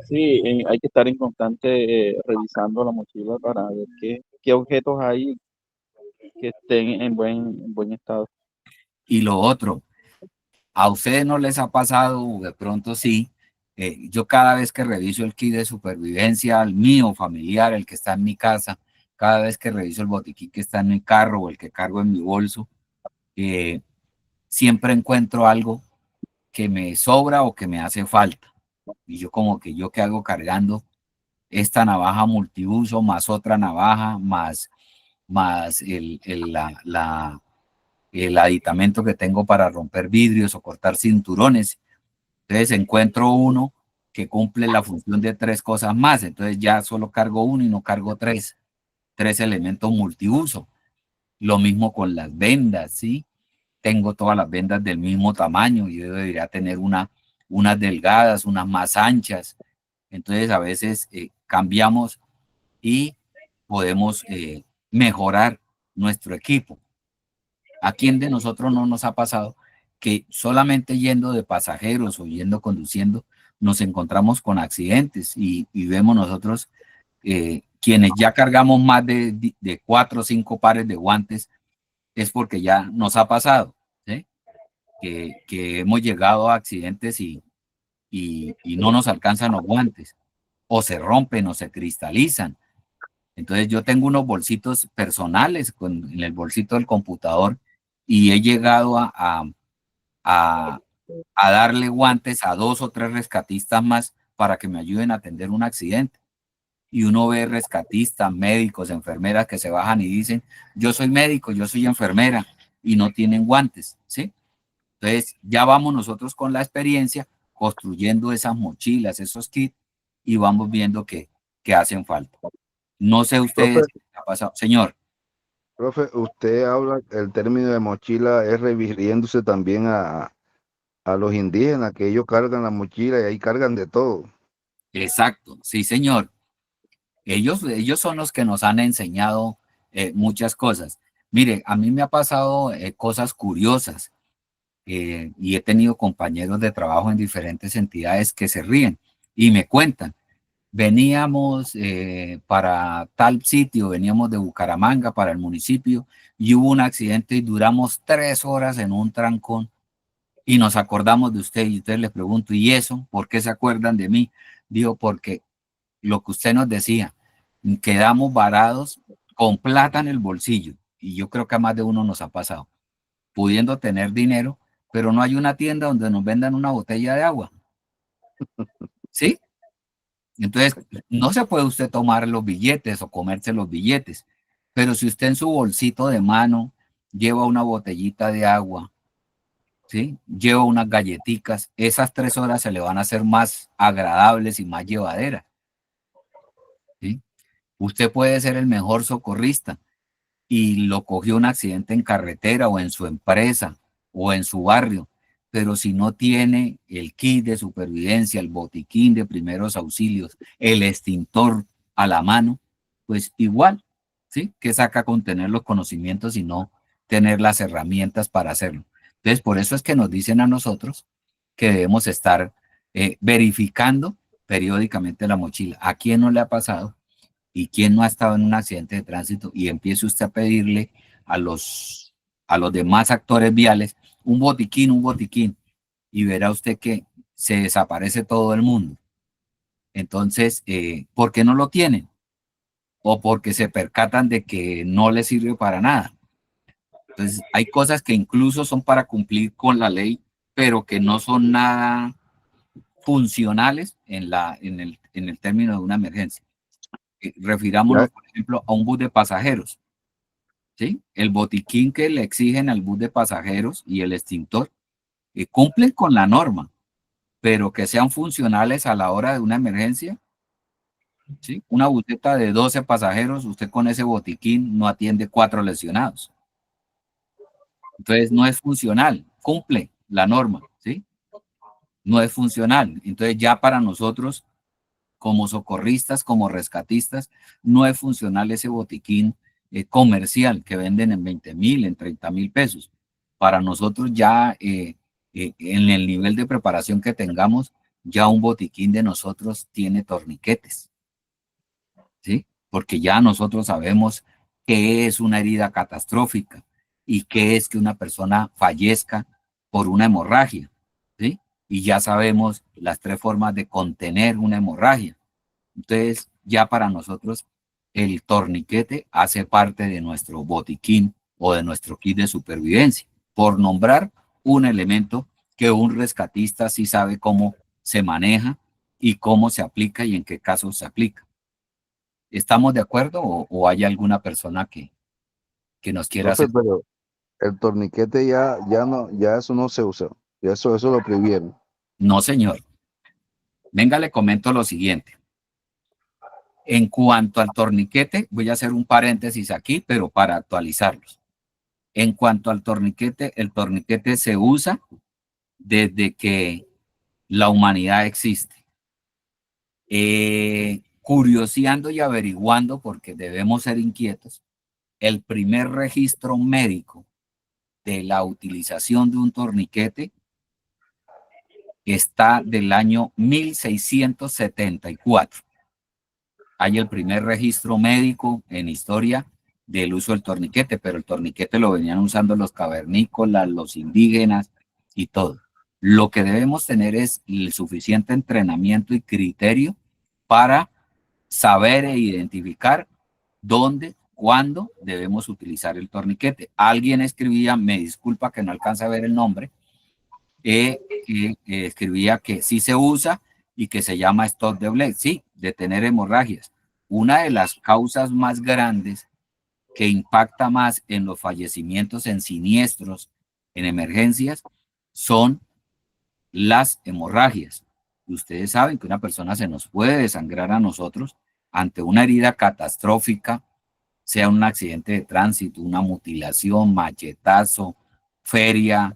S3: Sí, hay que estar en constante revisando la mochila para ver qué objetos hay que estén en buen estado.
S1: Y lo otro, a ustedes no les ha pasado, de pronto sí, yo cada vez que reviso el kit de supervivencia, el mío familiar, el que está en mi casa, cada vez que reviso el botiquín que está en mi carro o el que cargo en mi bolso, siempre encuentro algo que me sobra o que me hace falta. Y yo como que yo que hago cargando esta navaja multiuso, más otra navaja, más el aditamento que tengo para romper vidrios o cortar cinturones. Entonces encuentro uno que cumple la función de 3 cosas más. Entonces ya solo cargo uno y no cargo 3 elementos multiuso. Lo mismo con las vendas, ¿sí? Tengo todas las vendas del mismo tamaño y yo debería tener unas delgadas, unas más anchas. Entonces a veces cambiamos y podemos mejorar nuestro equipo. ¿A quién de nosotros no nos ha pasado que solamente yendo de pasajeros o yendo conduciendo nos encontramos con accidentes y vemos nosotros quienes ya cargamos más de 4 o 5 pares de guantes? Es porque ya nos ha pasado, ¿sí? Que hemos llegado a accidentes y no nos alcanzan los guantes, o se rompen o se cristalizan. Entonces yo tengo unos bolsitos personales en el bolsito del computador y he llegado a darle guantes a 2 o 3 rescatistas más para que me ayuden a atender un accidente. Y uno ve rescatistas, médicos, enfermeras que se bajan y dicen, yo soy médico, yo soy enfermera, y no tienen guantes, ¿sí? Entonces ya vamos nosotros con la experiencia construyendo esas mochilas, esos kits, y vamos viendo que hacen falta. No sé ustedes qué ha pasado. Señor.
S2: Profe, usted habla, el término de mochila es refiriéndose también a los indígenas, que ellos cargan la mochila y ahí cargan de todo.
S1: Exacto, sí, señor. Ellos son los que nos han enseñado muchas cosas. Mire, a mí me ha pasado cosas curiosas y he tenido compañeros de trabajo en diferentes entidades que se ríen y me cuentan. Veníamos para tal sitio, veníamos de Bucaramanga para el municipio y hubo un accidente y duramos 3 horas en un trancón y nos acordamos de usted y usted le pregunto, ¿y eso? ¿Por qué se acuerdan de mí? Digo, porque lo que usted nos decía, quedamos varados con plata en el bolsillo y yo creo que a más de uno nos ha pasado, pudiendo tener dinero, pero no hay una tienda donde nos vendan una botella de agua. ¿sí? Entonces, no se puede usted tomar los billetes o comerse los billetes, pero si usted en su bolsito de mano lleva una botellita de agua, ¿sí? Lleva unas galletitas, esas 3 horas se le van a hacer más agradables y más llevaderas, ¿sí? Usted puede ser el mejor socorrista y lo cogió un accidente en carretera o en su empresa o en su barrio, pero si no tiene el kit de supervivencia, el botiquín de primeros auxilios, el extintor a la mano, pues igual, ¿sí? ¿Qué saca con tener los conocimientos y no tener las herramientas para hacerlo? Entonces, por eso es que nos dicen a nosotros que debemos estar verificando periódicamente la mochila. ¿A quién no le ha pasado? ¿Y quién no ha estado en un accidente de tránsito? Y empiece usted a pedirle a a los demás actores viales un botiquín, y verá usted que se desaparece todo el mundo. Entonces, ¿por qué no lo tienen? O porque se percatan de que no les sirve para nada. Entonces, hay cosas que incluso son para cumplir con la ley, pero que no son nada funcionales en el término de una emergencia. Refirámonos,
S2: Ya,
S1: por ejemplo, a un bus de pasajeros. ¿Sí? El botiquín que le exigen al bus de pasajeros y el extintor cumplen con la norma, pero que sean funcionales a la hora de una emergencia. ¿Sí? Una buseta de 12 pasajeros, usted con ese botiquín no atiende 4 lesionados. Entonces no es funcional, cumple la norma, ¿sí? No es funcional. Entonces ya para nosotros, como socorristas, como rescatistas, no es funcional ese botiquín comercial que venden en 20,000, en 30,000 pesos. Para nosotros ya en el nivel de preparación que tengamos, ya un botiquín de nosotros tiene torniquetes, ¿sí? Porque ya nosotros sabemos qué es una herida catastrófica y qué es que una persona fallezca por una hemorragia, ¿sí? Y ya sabemos las 3 formas de contener una hemorragia. Entonces, ya para nosotros, el torniquete hace parte de nuestro botiquín o de nuestro kit de supervivencia, por nombrar un elemento que un rescatista sí sabe cómo se maneja y cómo se aplica y en qué casos se aplica. ¿Estamos de acuerdo o hay alguna persona que nos quiera
S2: profe,
S1: hacer?
S2: pero el torniquete ya no, ya eso no se usa. Ya eso lo prohibieron.
S1: No, señor. Venga, le comento lo siguiente. En cuanto al torniquete, voy a hacer un paréntesis aquí, pero para actualizarlos. En cuanto al torniquete, el torniquete se usa desde que la humanidad existe. Curioseando y averiguando, porque debemos ser inquietos, el primer registro médico de la utilización de un torniquete está del año 1674. Hay el primer registro médico en historia del uso del torniquete, pero el torniquete lo venían usando los cavernícolas, los indígenas y todo. Lo que debemos tener es el suficiente entrenamiento y criterio para saber e identificar dónde, cuándo debemos utilizar el torniquete. Alguien escribía, me disculpa que no alcanza a ver el nombre, escribía que sí se usa y que se llama stop the bleed, sí, detener hemorragias. Una de las causas más grandes que impacta más en los fallecimientos, en siniestros, en emergencias, son las hemorragias. Y ustedes saben que una persona se nos puede desangrar a nosotros ante una herida catastrófica, sea un accidente de tránsito, una mutilación, machetazo, feria,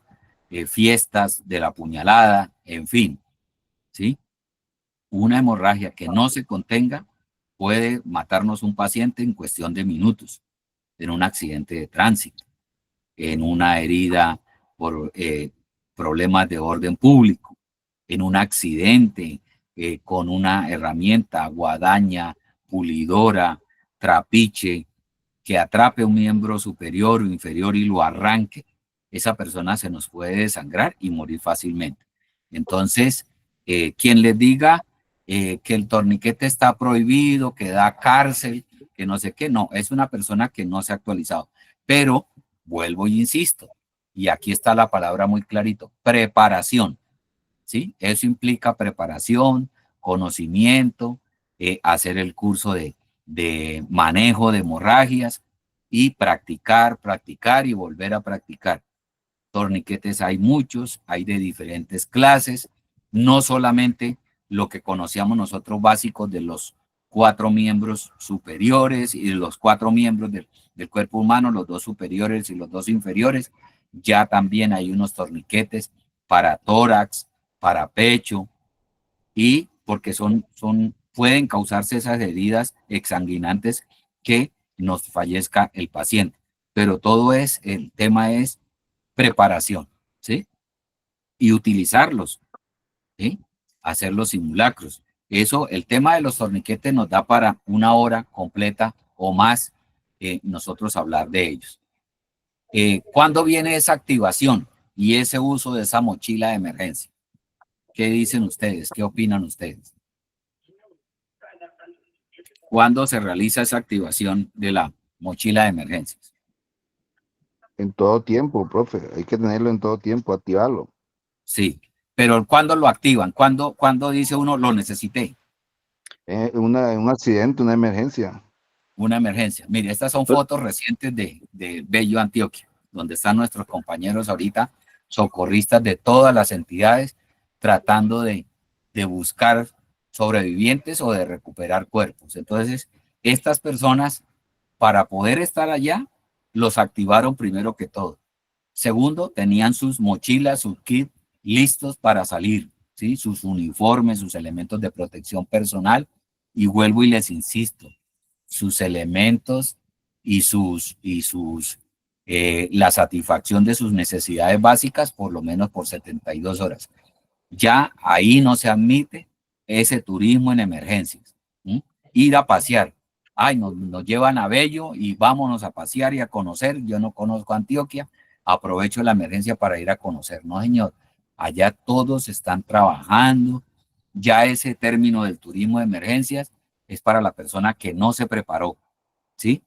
S1: fiestas de la puñalada, en fin, ¿sí? Una hemorragia que no se contenga puede matarnos un paciente en cuestión de minutos, en un accidente de tránsito, en una herida por problemas de orden público, en un accidente con una herramienta, guadaña, pulidora, trapiche, que atrape un miembro superior o inferior y lo arranque, esa persona se nos puede desangrar y morir fácilmente. Entonces, quien les diga que el torniquete está prohibido, que da cárcel, que no sé qué, no, es una persona que no se ha actualizado. Pero, vuelvo y insisto, y aquí está la palabra muy clarito, preparación. ¿sí? Eso implica preparación, conocimiento, hacer el curso de manejo de hemorragias y practicar, practicar y volver a practicar. Torniquetes hay muchos, hay de diferentes clases, no solamente lo que conocíamos nosotros básicos de los 4 miembros superiores y de los 4 miembros del cuerpo humano, los 2 superiores y los 2 inferiores, ya también hay unos torniquetes para tórax, para pecho, y porque pueden causarse esas heridas exsanguinantes que nos fallezca el paciente. Pero el tema es preparación, ¿sí? Y utilizarlos, ¿sí? Hacer los simulacros. Eso, el tema de los torniquetes nos da para 1 hora completa o más nosotros hablar de ellos. ¿Cuándo viene esa activación y ese uso de esa mochila de emergencia? ¿Qué dicen ustedes? ¿Qué opinan ustedes? ¿Cuándo se realiza esa activación de la mochila de emergencias?
S2: En todo tiempo, profe, hay que tenerlo en todo tiempo, activarlo.
S1: Sí, pero ¿cuándo lo activan? ¿Cuándo dice uno lo necesité?
S2: Un accidente, una emergencia.
S1: Una emergencia. Mire, estas son fotos recientes de Bello, Antioquia, donde están nuestros compañeros ahorita, socorristas de todas las entidades, tratando de buscar sobrevivientes o de recuperar cuerpos. Entonces, estas personas, para poder estar allá, los activaron primero que todo. Segundo, tenían sus mochilas, sus kits listos para salir, ¿sí? Sus uniformes, sus elementos de protección personal. Y vuelvo y les insisto, sus elementos y la satisfacción de sus necesidades básicas por lo menos por 72 horas. Ya ahí no se admite ese turismo en emergencias. ¿Sí? Ir a pasear. Ay, nos llevan a Bello y vámonos a pasear y a conocer. Yo no conozco Antioquia, aprovecho la emergencia para ir a conocer. No, señor, allá todos están trabajando. Ya ese término del turismo de emergencias es para la persona que no se preparó, ¿sí?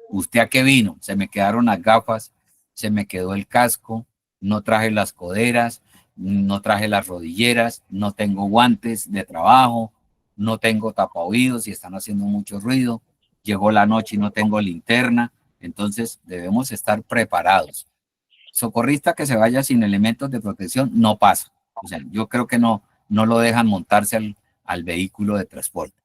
S1: ¿Usted a qué vino? Se me quedaron las gafas, se me quedó el casco, no traje las coderas, no traje las rodilleras, no tengo guantes de trabajo, no tengo tapaoídos y están haciendo mucho ruido, llegó la noche y no tengo linterna, entonces debemos estar preparados. Socorrista que se vaya sin elementos de protección no pasa. O sea, yo creo que no lo dejan montarse al vehículo de transporte.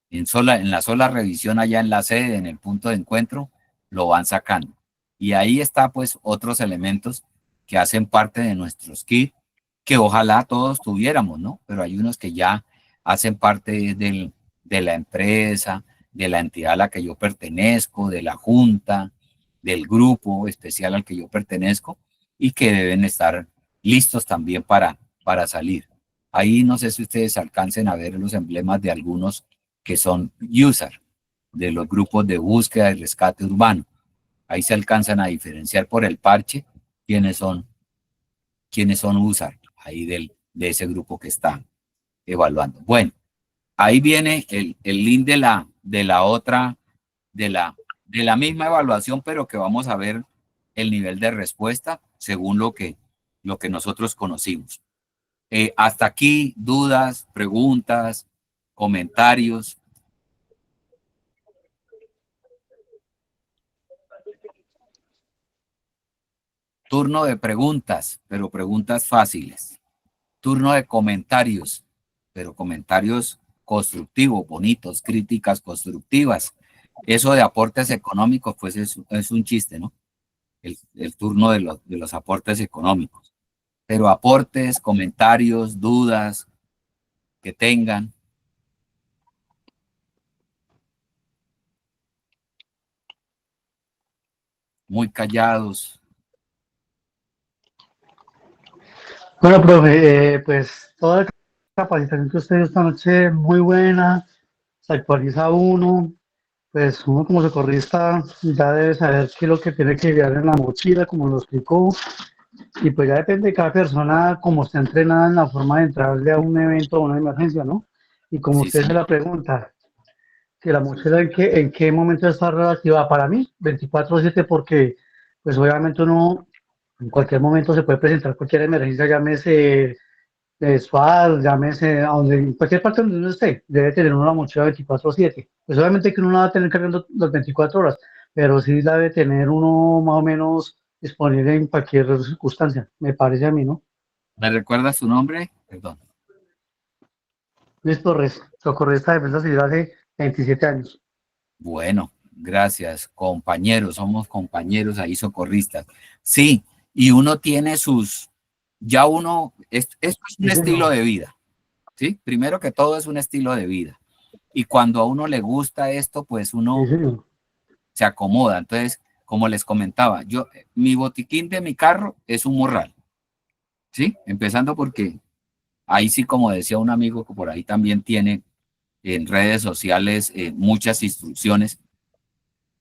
S1: En la sola revisión allá en la sede, en el punto de encuentro, lo van sacando. Y ahí está pues otros elementos que hacen parte de nuestros kits, que ojalá todos tuviéramos, ¿no? Pero hay unos que ya hacen parte de la empresa, de la entidad a la que yo pertenezco, de la junta, del grupo especial al que yo pertenezco, y que deben estar listos también para salir. Ahí no sé si ustedes alcancen a ver los emblemas de algunos que son user de los grupos de búsqueda y rescate urbano. Ahí se alcanzan a diferenciar por el parche quiénes son user ahí de ese grupo que está evaluando. Bueno, ahí viene el link de la misma evaluación, pero que vamos a ver el nivel de respuesta según lo que nosotros conocimos. Hasta aquí, dudas, preguntas, comentarios. Turno de preguntas, pero preguntas fáciles. Turno de comentarios, pero comentarios constructivos, bonitos, críticas constructivas. Eso de aportes económicos, pues es un chiste, ¿no? El turno de los aportes económicos. Pero aportes, comentarios, dudas que tengan. Muy callados.
S6: Bueno, profe, pues toda la capacitación que usted dio esta noche muy buena, se actualiza uno, pues uno como socorrista ya debe saber qué es lo que tiene que llevar en la mochila, como lo explicó, y pues ya depende de cada persona cómo está entrenada en la forma de entrarle a un evento o una emergencia, ¿no? Y como
S1: Sí,
S6: usted
S1: sí.
S6: se la pregunta, que la mochila en qué momento está relativa para mí, 24/7, porque pues obviamente uno en cualquier momento se puede presentar cualquier emergencia, llámese de SWAT, llámese a donde, en cualquier parte donde uno esté, debe tener una mochila 24/7. Pues obviamente que uno no la va a tener cargando las 24 horas, pero sí la debe tener uno más o menos disponible en cualquier circunstancia, me parece a mí, ¿no?
S1: ¿Me recuerda su nombre? Perdón.
S6: Luis Torres, socorrista de defensa civil hace 27 años.
S1: Bueno, gracias, compañeros, somos compañeros ahí socorristas. Sí, y uno tiene ya uno, esto es un
S6: Sí,
S1: estilo
S6: señor.
S1: de vida, ¿sí? Primero que todo es un estilo de vida. Y cuando a uno le gusta esto, pues
S6: Sí,
S1: uno
S6: señor.
S1: se acomoda. Entonces, como les comentaba, mi botiquín de mi carro es un morral, ¿sí? Empezando porque ahí sí, como decía un amigo que por ahí también tiene en redes sociales muchas instrucciones,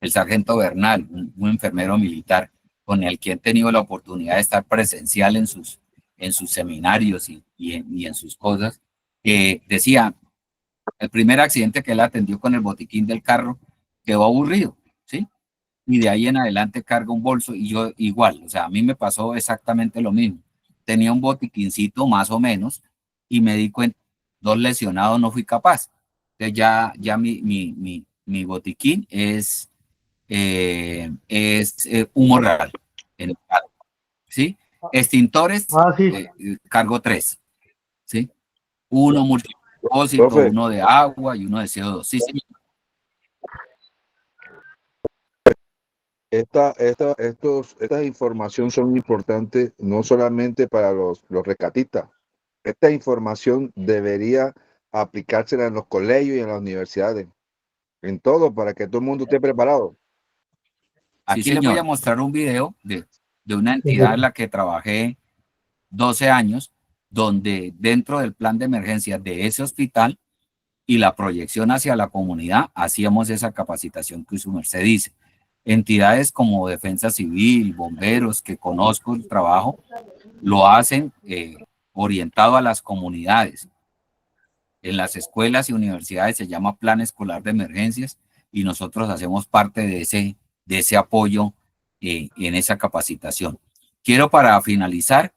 S1: el sargento Bernal, un enfermero militar con el que he tenido la oportunidad de estar presencial en sus seminarios y en sus cosas, decía, el primer accidente que él atendió con el botiquín del carro quedó aburrido, ¿sí? Y de ahí en adelante carga un bolso y yo igual, o sea, a mí me pasó exactamente lo mismo. Tenía un botiquincito más o menos y me di cuenta, 2 lesionados no fui capaz. Entonces ya mi botiquín es un morral en el carro, ¿sí? Extintores,
S6: Ah, sí.
S1: cargo 3, ¿sí? Uno multipropósito,
S2: Profe,
S1: uno de agua y uno de CO2. Sí, sí.
S2: estas informaciones son importantes no solamente para los rescatistas. Esta información debería aplicársela en los colegios y en las universidades, en todo, para que todo el mundo esté preparado.
S1: Aquí les voy a mostrar un video de una entidad en la que trabajé 12 años, donde dentro del plan de emergencia de ese hospital y la proyección hacia la comunidad, hacíamos esa capacitación que su merced dice. Entidades como Defensa Civil, bomberos, que conozco el trabajo, lo hacen orientado a las comunidades. En las escuelas y universidades se llama Plan Escolar de Emergencias y nosotros hacemos parte de ese apoyo en esa capacitación. Quiero para finalizar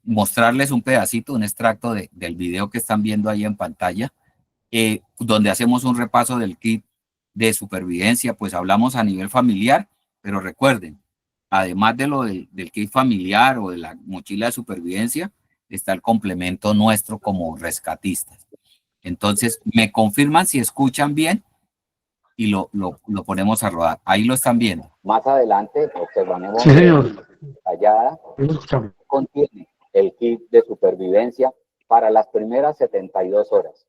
S1: mostrarles un pedacito, un extracto del video que están viendo ahí en pantalla, donde hacemos un repaso del kit de supervivencia, pues hablamos a nivel familiar, pero recuerden, además de del kit familiar o de la mochila de supervivencia, está el complemento nuestro como rescatistas. Entonces, me confirman si escuchan bien y lo ponemos a rodar. Ahí lo están viendo. Más adelante observaremos
S6: Sí, señor.
S1: detallada,
S6: Ahí lo escuchamos.
S1: contiene el kit de supervivencia para las primeras 72 horas.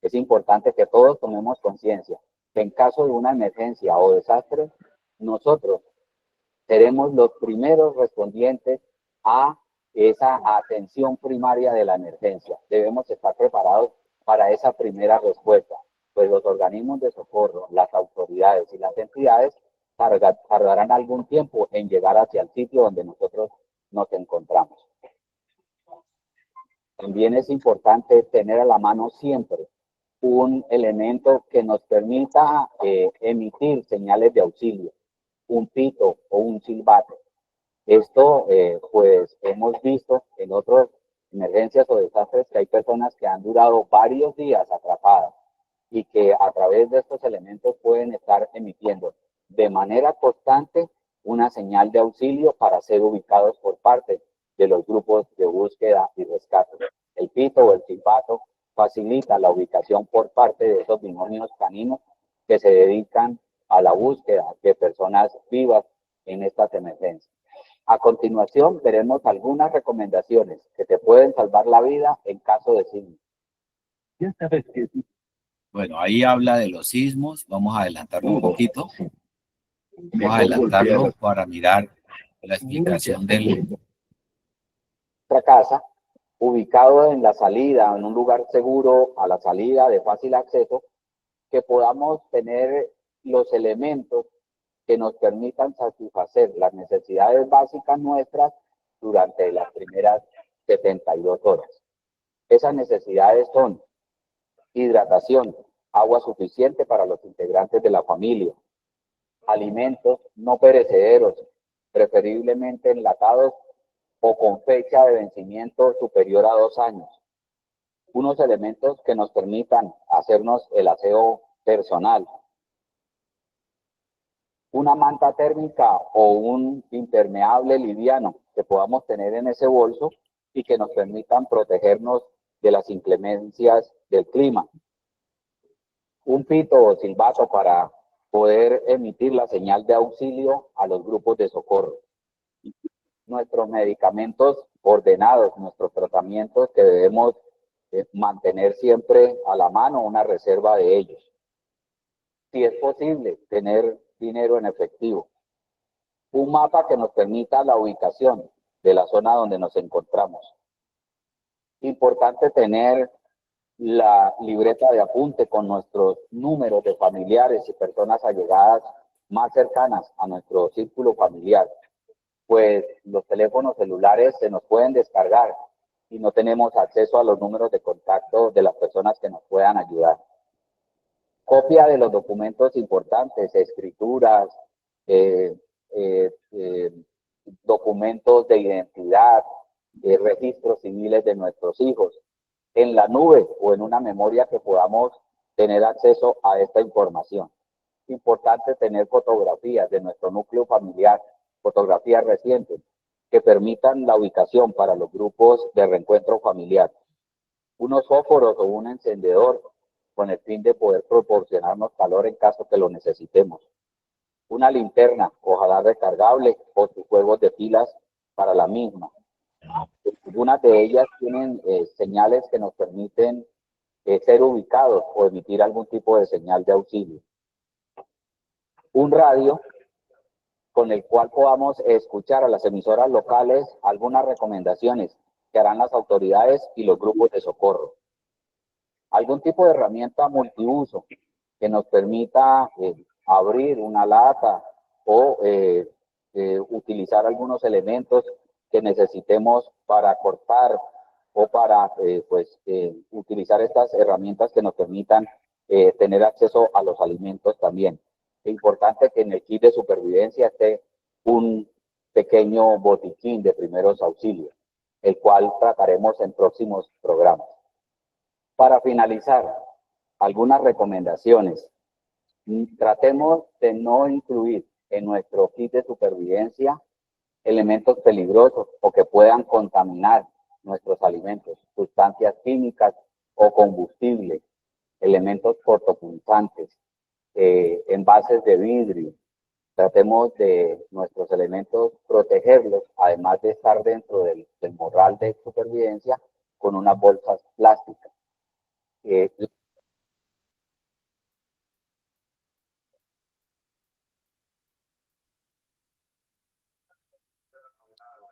S1: Es importante que todos tomemos conciencia que en caso de una emergencia o desastre, nosotros seremos los primeros respondientes a esa atención primaria de la emergencia. Debemos estar preparados para esa primera respuesta, pues los organismos de socorro, las autoridades y las entidades tardarán algún tiempo en llegar hacia el sitio donde nosotros nos encontramos. También es importante tener a la mano siempre un elemento que nos permita emitir señales de auxilio, un pito o un silbato. Esto, pues, hemos visto en otras emergencias o desastres que hay personas que han durado varios días atrapadas y que a través de estos elementos pueden estar emitiendo de manera constante una señal de auxilio para ser ubicados por parte de los grupos de búsqueda y rescate. El pito o el silbato facilita la ubicación por parte de esos binomios caninos que se dedican a la búsqueda de personas vivas en estas emergencias. A continuación, veremos algunas recomendaciones que te pueden salvar la vida en caso de sismo. Ya sabes que sí. Bueno, ahí habla de los sismos. Vamos a adelantarlo un poquito. Vamos a adelantarlo para mirar la explicación de nuestra casa, ubicado en la salida, en un lugar seguro, a la salida de fácil acceso, que podamos tener los elementos que nos permitan satisfacer las necesidades básicas nuestras durante las primeras 72 horas. Esas necesidades son hidratación, agua suficiente para los integrantes de la familia, alimentos no perecederos, preferiblemente enlatados
S7: o con fecha de vencimiento superior a 2 años. Unos elementos que nos permitan hacernos el aseo personal. Una manta térmica o un impermeable liviano que podamos tener en ese bolso y que nos permitan protegernos de las inclemencias del clima. Un pito o silbato para poder emitir la señal de auxilio a los grupos de socorro. Nuestros medicamentos ordenados, nuestros tratamientos que debemos mantener siempre a la mano, una reserva de ellos. Si es posible, tener dinero en efectivo. Un mapa que nos permita la ubicación de la zona donde nos encontramos. Importante tener la libreta de apunte con nuestros números de familiares y personas allegadas más cercanas a nuestro círculo familiar, pues los teléfonos celulares se nos pueden descargar y no tenemos acceso a los números de contacto de las personas que nos puedan ayudar. Copia de los documentos importantes, escrituras, documentos de identidad, registros civiles de nuestros hijos, en la nube o en una memoria que podamos tener acceso a esta información. Importante tener fotografías de nuestro núcleo familiar, fotografías recientes, que permitan la ubicación para los grupos de reencuentro familiar. Unos fósforos o un encendedor con el fin de poder proporcionarnos calor en caso que lo necesitemos. Una linterna, ojalá recargable, o sus juegos de pilas para la misma. Algunas de ellas tienen señales que nos permiten ser ubicados o emitir algún tipo de señal de auxilio. Un radio con el cual podamos escuchar a las emisoras locales algunas recomendaciones que harán las autoridades y los grupos de socorro. Algún tipo de herramienta multiuso que nos permita abrir una lata o utilizar algunos elementos que necesitemos para cortar o para utilizar estas herramientas que nos permitan tener acceso a los alimentos también. Es importante que en el kit de supervivencia esté un pequeño botiquín de primeros auxilios, el cual trataremos en próximos programas. Para finalizar, algunas recomendaciones. Tratemos de no incluir en nuestro kit de supervivencia elementos peligrosos o que puedan contaminar nuestros alimentos, sustancias químicas o combustibles, elementos cortopunzantes, envases de vidrio. Tratemos de nuestros elementos protegerlos, además de estar dentro del morral de supervivencia con unas bolsas plásticas.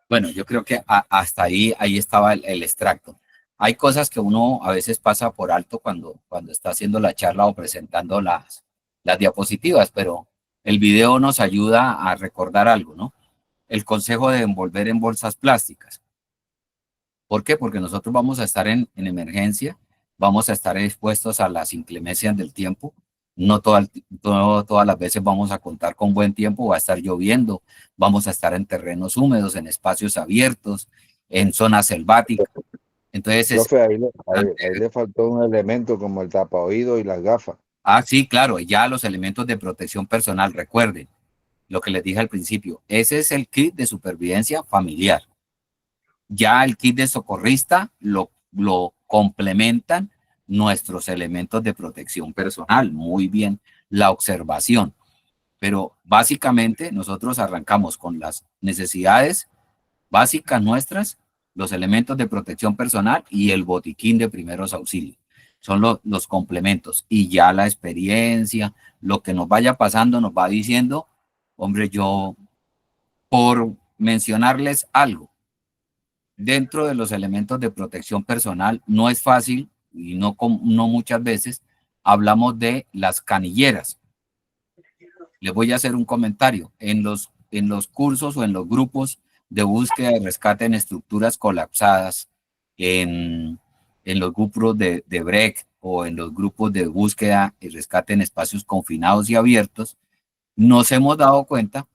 S1: Bueno, yo creo que hasta ahí estaba el extracto. Hay cosas que uno a veces pasa por alto cuando está haciendo la charla o presentando las diapositivas, pero el video nos ayuda a recordar algo, ¿no? El consejo de envolver en bolsas plásticas. ¿Por qué? Porque nosotros vamos a estar en emergencia, vamos a estar expuestos a las inclemencias del tiempo. No todas las veces vamos a contar con buen tiempo, va a estar lloviendo, vamos a estar en terrenos húmedos, en espacios abiertos, en zonas selváticas. Entonces,
S2: Profe, ahí le faltó un elemento como el tapaoído y las gafas.
S1: sí, claro, ya los elementos de protección personal, recuerden lo que les dije al principio, ese es el kit de supervivencia familiar. Ya el kit de socorrista lo complementan nuestros elementos de protección personal. Muy bien, la observación. Pero básicamente nosotros arrancamos con las necesidades básicas nuestras, los elementos de protección personal y el botiquín de primeros auxilios. Son los complementos. Y ya la experiencia, lo que nos vaya pasando, nos va diciendo, hombre, yo, por mencionarles algo, dentro de los elementos de protección personal, no es fácil y no muchas veces hablamos de las canilleras. Les voy a hacer un comentario. En los cursos o en los grupos de búsqueda y rescate en estructuras colapsadas, en los grupos de BREC o en los grupos de búsqueda y rescate en espacios confinados y abiertos, nos hemos dado cuenta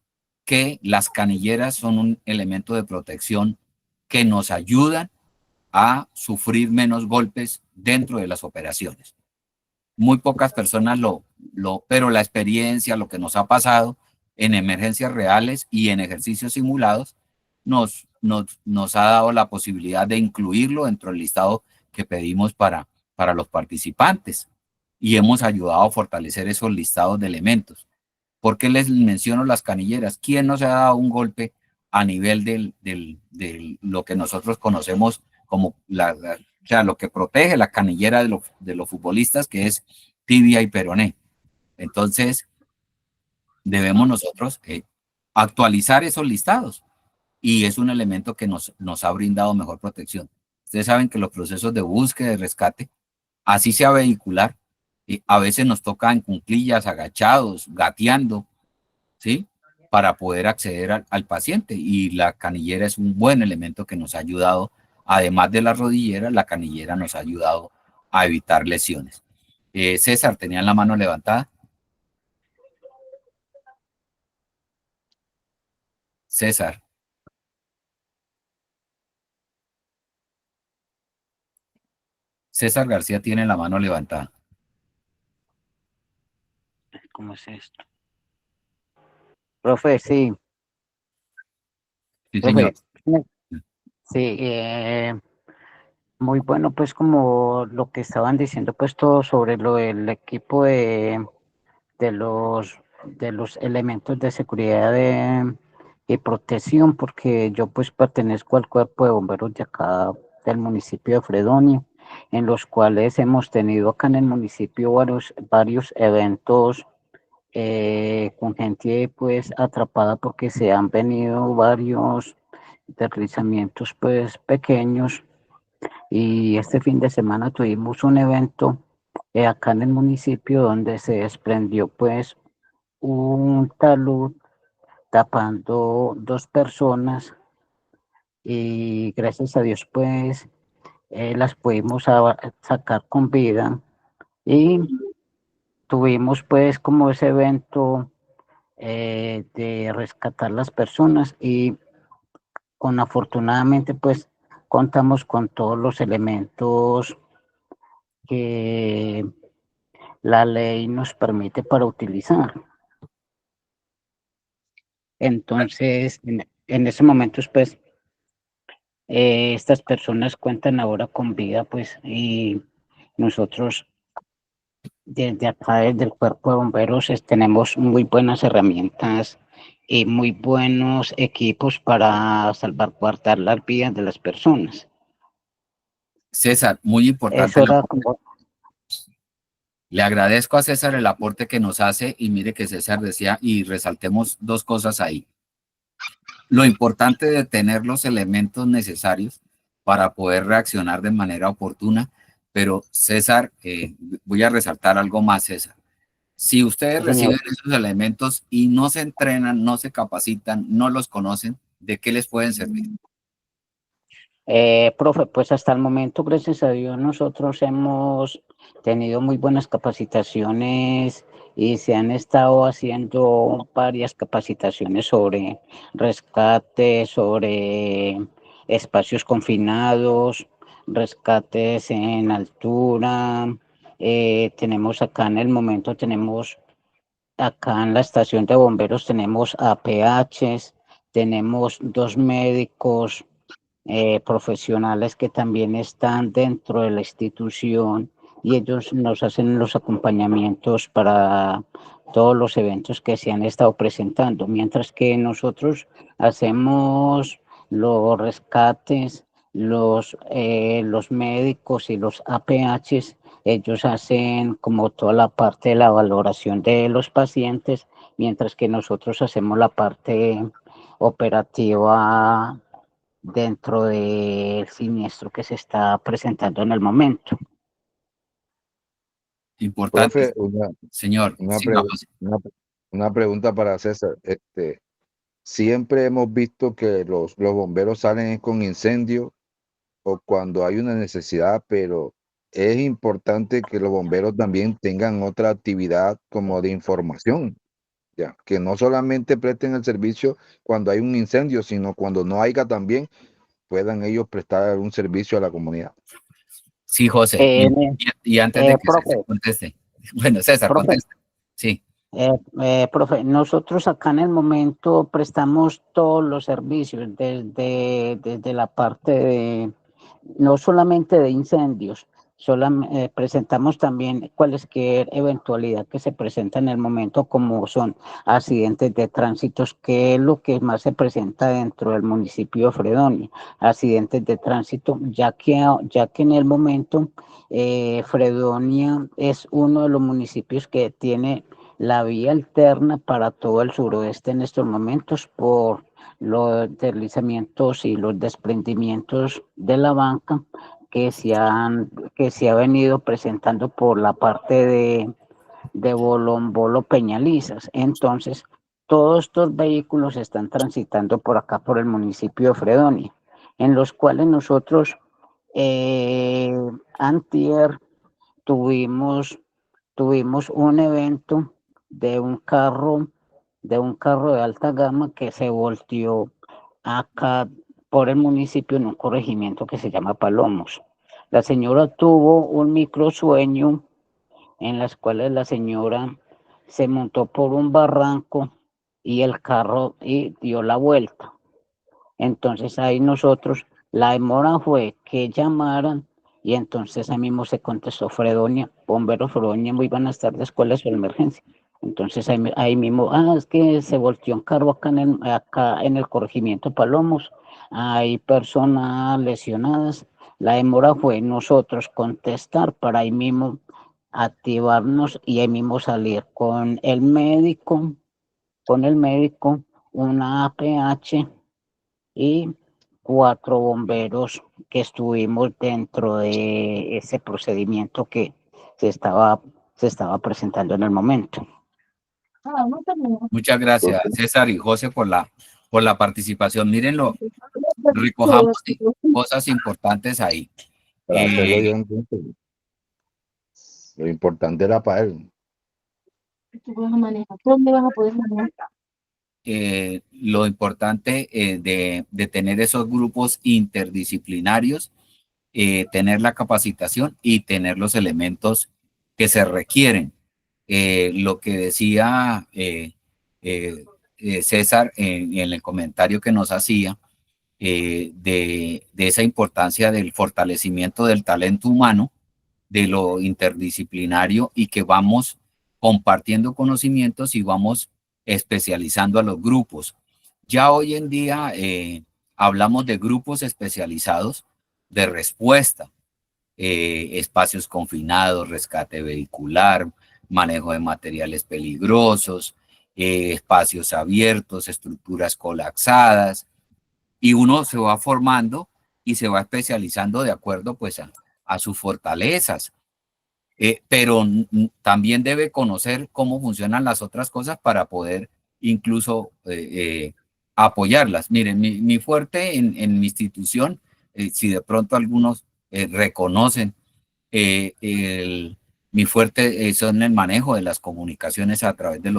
S1: que las canilleras son un elemento de protección que nos ayudan a sufrir menos golpes dentro de las operaciones. Muy pocas personas pero la experiencia, lo que nos ha pasado en emergencias reales y en ejercicios simulados, nos ha dado la posibilidad de incluirlo dentro del listado que pedimos para los participantes. Y hemos ayudado a fortalecer esos listados de elementos. ¿Por qué les menciono las canilleras? ¿Quién no se ha dado un golpe a nivel de lo que nosotros conocemos como o sea, lo que protege la canillera de los futbolistas, que es tibia y peroné? Entonces, debemos nosotros actualizar esos listados y es un elemento que nos ha brindado mejor protección. Ustedes saben que los procesos de búsqueda y rescate, así sea vehicular, a veces nos toca en cuclillas, agachados, gateando, ¿sí? Para poder acceder al paciente, y la canillera es un buen elemento que nos ha ayudado, además de la rodillera, la canillera nos ha ayudado a evitar lesiones. César, tenía la mano levantada. César. César García tiene la mano levantada.
S8: ¿Cómo es esto? Profe, sí.
S1: Sí,
S8: Profe,
S1: señor.
S8: sí, muy bueno, pues como lo que estaban diciendo, pues todo sobre lo del equipo de los elementos de seguridad y protección, porque yo pues pertenezco al cuerpo de bomberos de acá del municipio de Fredonia, en los cuales hemos tenido acá en el municipio varios eventos con gente pues atrapada, porque se han venido varios deslizamientos pues pequeños, y este fin de semana tuvimos un evento acá en el municipio donde se desprendió pues un talud tapando dos personas, y gracias a Dios pues las pudimos sacar con vida, y tuvimos pues como ese evento de rescatar las personas, y afortunadamente pues contamos con todos los elementos que la ley nos permite para utilizar. Entonces, en ese momento, pues, estas personas cuentan ahora con vida, pues, y nosotros desde acá, desde el cuerpo de bomberos, tenemos muy buenas herramientas y muy buenos equipos para salvaguardar las vidas de las personas.
S1: César, muy importante.
S8: Eso era como...
S1: Le agradezco a César el aporte que nos hace, y mire que César decía, y resaltemos dos cosas ahí. Lo importante de tener los elementos necesarios para poder reaccionar de manera oportuna, pero César, voy a resaltar algo más, César. Si ustedes reciben esos elementos y no se entrenan, no se capacitan, no los conocen, ¿de qué les pueden servir?
S8: Profe, pues hasta el momento, gracias a Dios, nosotros hemos tenido muy buenas capacitaciones y se han estado haciendo varias capacitaciones sobre rescate, sobre espacios confinados, rescates en altura. Tenemos acá en el momento, acá en la estación de bomberos tenemos APHs, tenemos 2 médicos profesionales que también están dentro de la institución, y ellos nos hacen los acompañamientos para todos los eventos que se han estado presentando, mientras que nosotros hacemos los rescates, los médicos y los APHs, ellos hacen como toda la parte de la valoración de los pacientes, mientras que nosotros hacemos la parte operativa dentro del siniestro que se está presentando en el momento.
S1: Importante,
S2: Profe, una,
S1: señor.
S2: una,
S1: Sí,
S2: pre-
S1: vamos.
S2: una pregunta para César. Siempre hemos visto que los bomberos salen con incendio o cuando hay una necesidad, pero es importante que los bomberos también tengan otra actividad como de información, ya, que no solamente presten el servicio cuando hay un incendio, sino cuando no haya también, puedan ellos prestar un servicio a la comunidad.
S1: Sí, José. Y antes de que
S8: profe,
S1: César conteste. Bueno, César,
S8: profe,
S1: contesta. Sí.
S8: profe, nosotros acá en el momento prestamos todos los servicios desde la parte de, no solamente de incendios, presentamos también cualquier eventualidad que se presenta en el momento, como son accidentes de tránsito, que es lo que más se presenta dentro del municipio de Fredonia, accidentes de tránsito, ya que en el momento Fredonia es uno de los municipios que tiene la vía alterna para todo el suroeste en estos momentos por los deslizamientos y los desprendimientos de la banca que se ha venido presentando por la parte de Bolombolo Peñalizas. Entonces, todos estos vehículos están transitando por acá, por el municipio de Fredonia, en los cuales nosotros antier tuvimos un evento de un carro de alta gama que se volteó acá por el municipio en un corregimiento que se llama Palomos. La señora tuvo un microsueño en las cuales la señora se montó por un barranco y el carro dio la vuelta. Entonces ahí nosotros, la demora fue que llamaran y entonces ahí mismo se contestó Fredonia, bomberos Fredonia, muy buenas tardes, ¿cuál es su emergencia? Entonces ahí mismo, es que se volteó un carro acá en el corregimiento Palomos, hay personas lesionadas. La demora fue nosotros contestar para ahí mismo activarnos y ahí mismo salir con el médico, una APH y 4 bomberos que estuvimos dentro de ese procedimiento que se estaba presentando en el momento.
S1: Muchas gracias, César y José, por la participación. Mírenlo, recojamos cosas importantes ahí.
S2: Para hacerlo yo entonces, lo importante era para él.
S9: ¿Dónde vas a poder manejar?
S1: Lo importante de tener esos grupos interdisciplinarios, tener la capacitación y tener los elementos que se requieren. Lo que decía César en el comentario que nos hacía de esa importancia del fortalecimiento del talento humano, de lo interdisciplinario y que vamos compartiendo conocimientos y vamos especializando a los grupos. Ya hoy en día hablamos de grupos especializados de respuesta, espacios confinados, rescate vehicular, manejo de materiales peligrosos, espacios abiertos, estructuras colapsadas, y uno se va formando y se va especializando de acuerdo pues a sus fortalezas. Pero también debe conocer cómo funcionan las otras cosas para poder incluso apoyarlas. Miren, mi fuerte en mi institución, si de pronto algunos reconocen, mi fuerte son el manejo de las comunicaciones a través de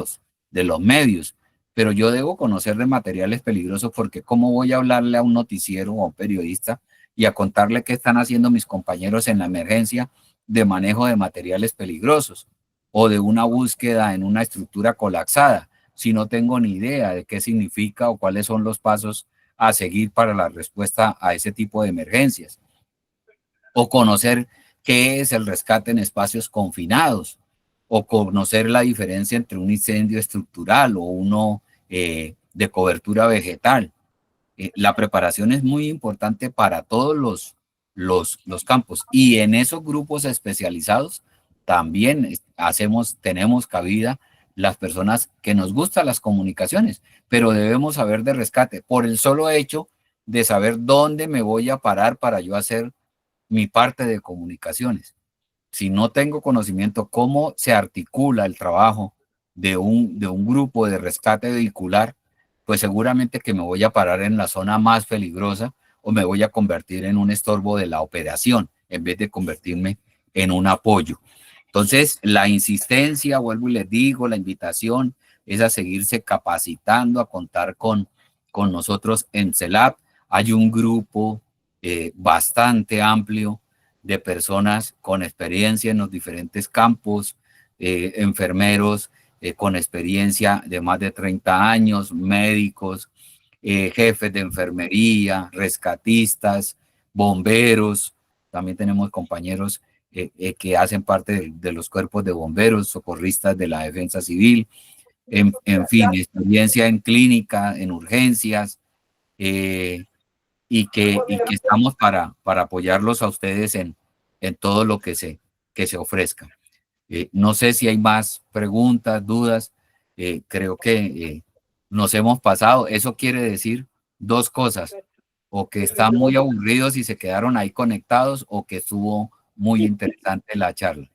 S1: los medios, pero yo debo conocer de materiales peligrosos porque cómo voy a hablarle a un noticiero o a un periodista y a contarle qué están haciendo mis compañeros en la emergencia de manejo de materiales peligrosos o de una búsqueda en una estructura colapsada, si no tengo ni idea de qué significa o cuáles son los pasos a seguir para la respuesta a ese tipo de emergencias. O conocer qué es el rescate en espacios confinados, o conocer la diferencia entre un incendio estructural o uno de cobertura vegetal. La preparación es muy importante para todos los campos, y en esos grupos especializados también tenemos cabida las personas que nos gustan las comunicaciones, pero debemos saber de rescate por el solo hecho de saber dónde me voy a parar para yo hacer mi parte de comunicaciones. Si no tengo conocimiento cómo se articula el trabajo de un grupo de rescate vehicular, pues seguramente que me voy a parar en la zona más peligrosa o me voy a convertir en un estorbo de la operación en vez de convertirme en un apoyo. Entonces, la insistencia, vuelvo y les digo, la invitación es a seguirse capacitando, a contar con nosotros en CELAP, hay un grupo bastante amplio de personas con experiencia en los diferentes campos, enfermeros con experiencia de más de 30 años, médicos, jefes de enfermería, rescatistas, bomberos. También tenemos compañeros que hacen parte de los cuerpos de bomberos, socorristas de la defensa civil, en fin, experiencia en clínica, en urgencias, y que estamos para apoyarlos a ustedes en todo lo que se ofrezca. No sé si hay más preguntas, dudas. Creo que nos hemos pasado. Eso quiere decir dos cosas: o que están muy aburridos y se quedaron ahí conectados, o que estuvo muy interesante la charla.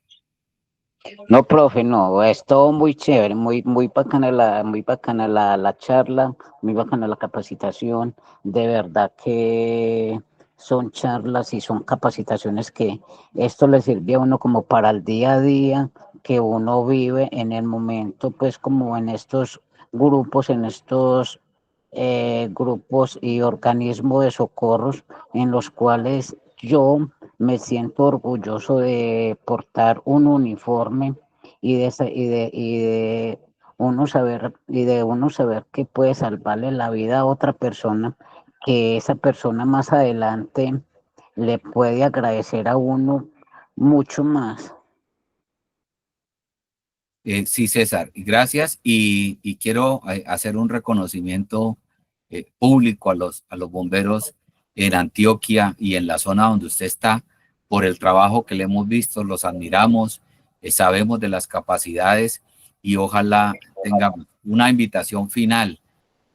S8: No, profe, no, es todo muy chévere, muy bacana la charla, muy bacana la capacitación, de verdad que son charlas y son capacitaciones que esto le sirve a uno como para el día a día que uno vive en el momento, pues como en estos grupos, grupos y organismos de socorros en los cuales yo me siento orgulloso de portar un uniforme y de uno saber que puede salvarle la vida a otra persona, que esa persona más adelante le puede agradecer a uno mucho más.
S1: Sí, César, gracias. Y quiero hacer un reconocimiento público a los bomberos en Antioquia y en la zona donde usted está por el trabajo que le hemos visto. Los admiramos, sabemos de las capacidades, y ojalá tenga una invitación final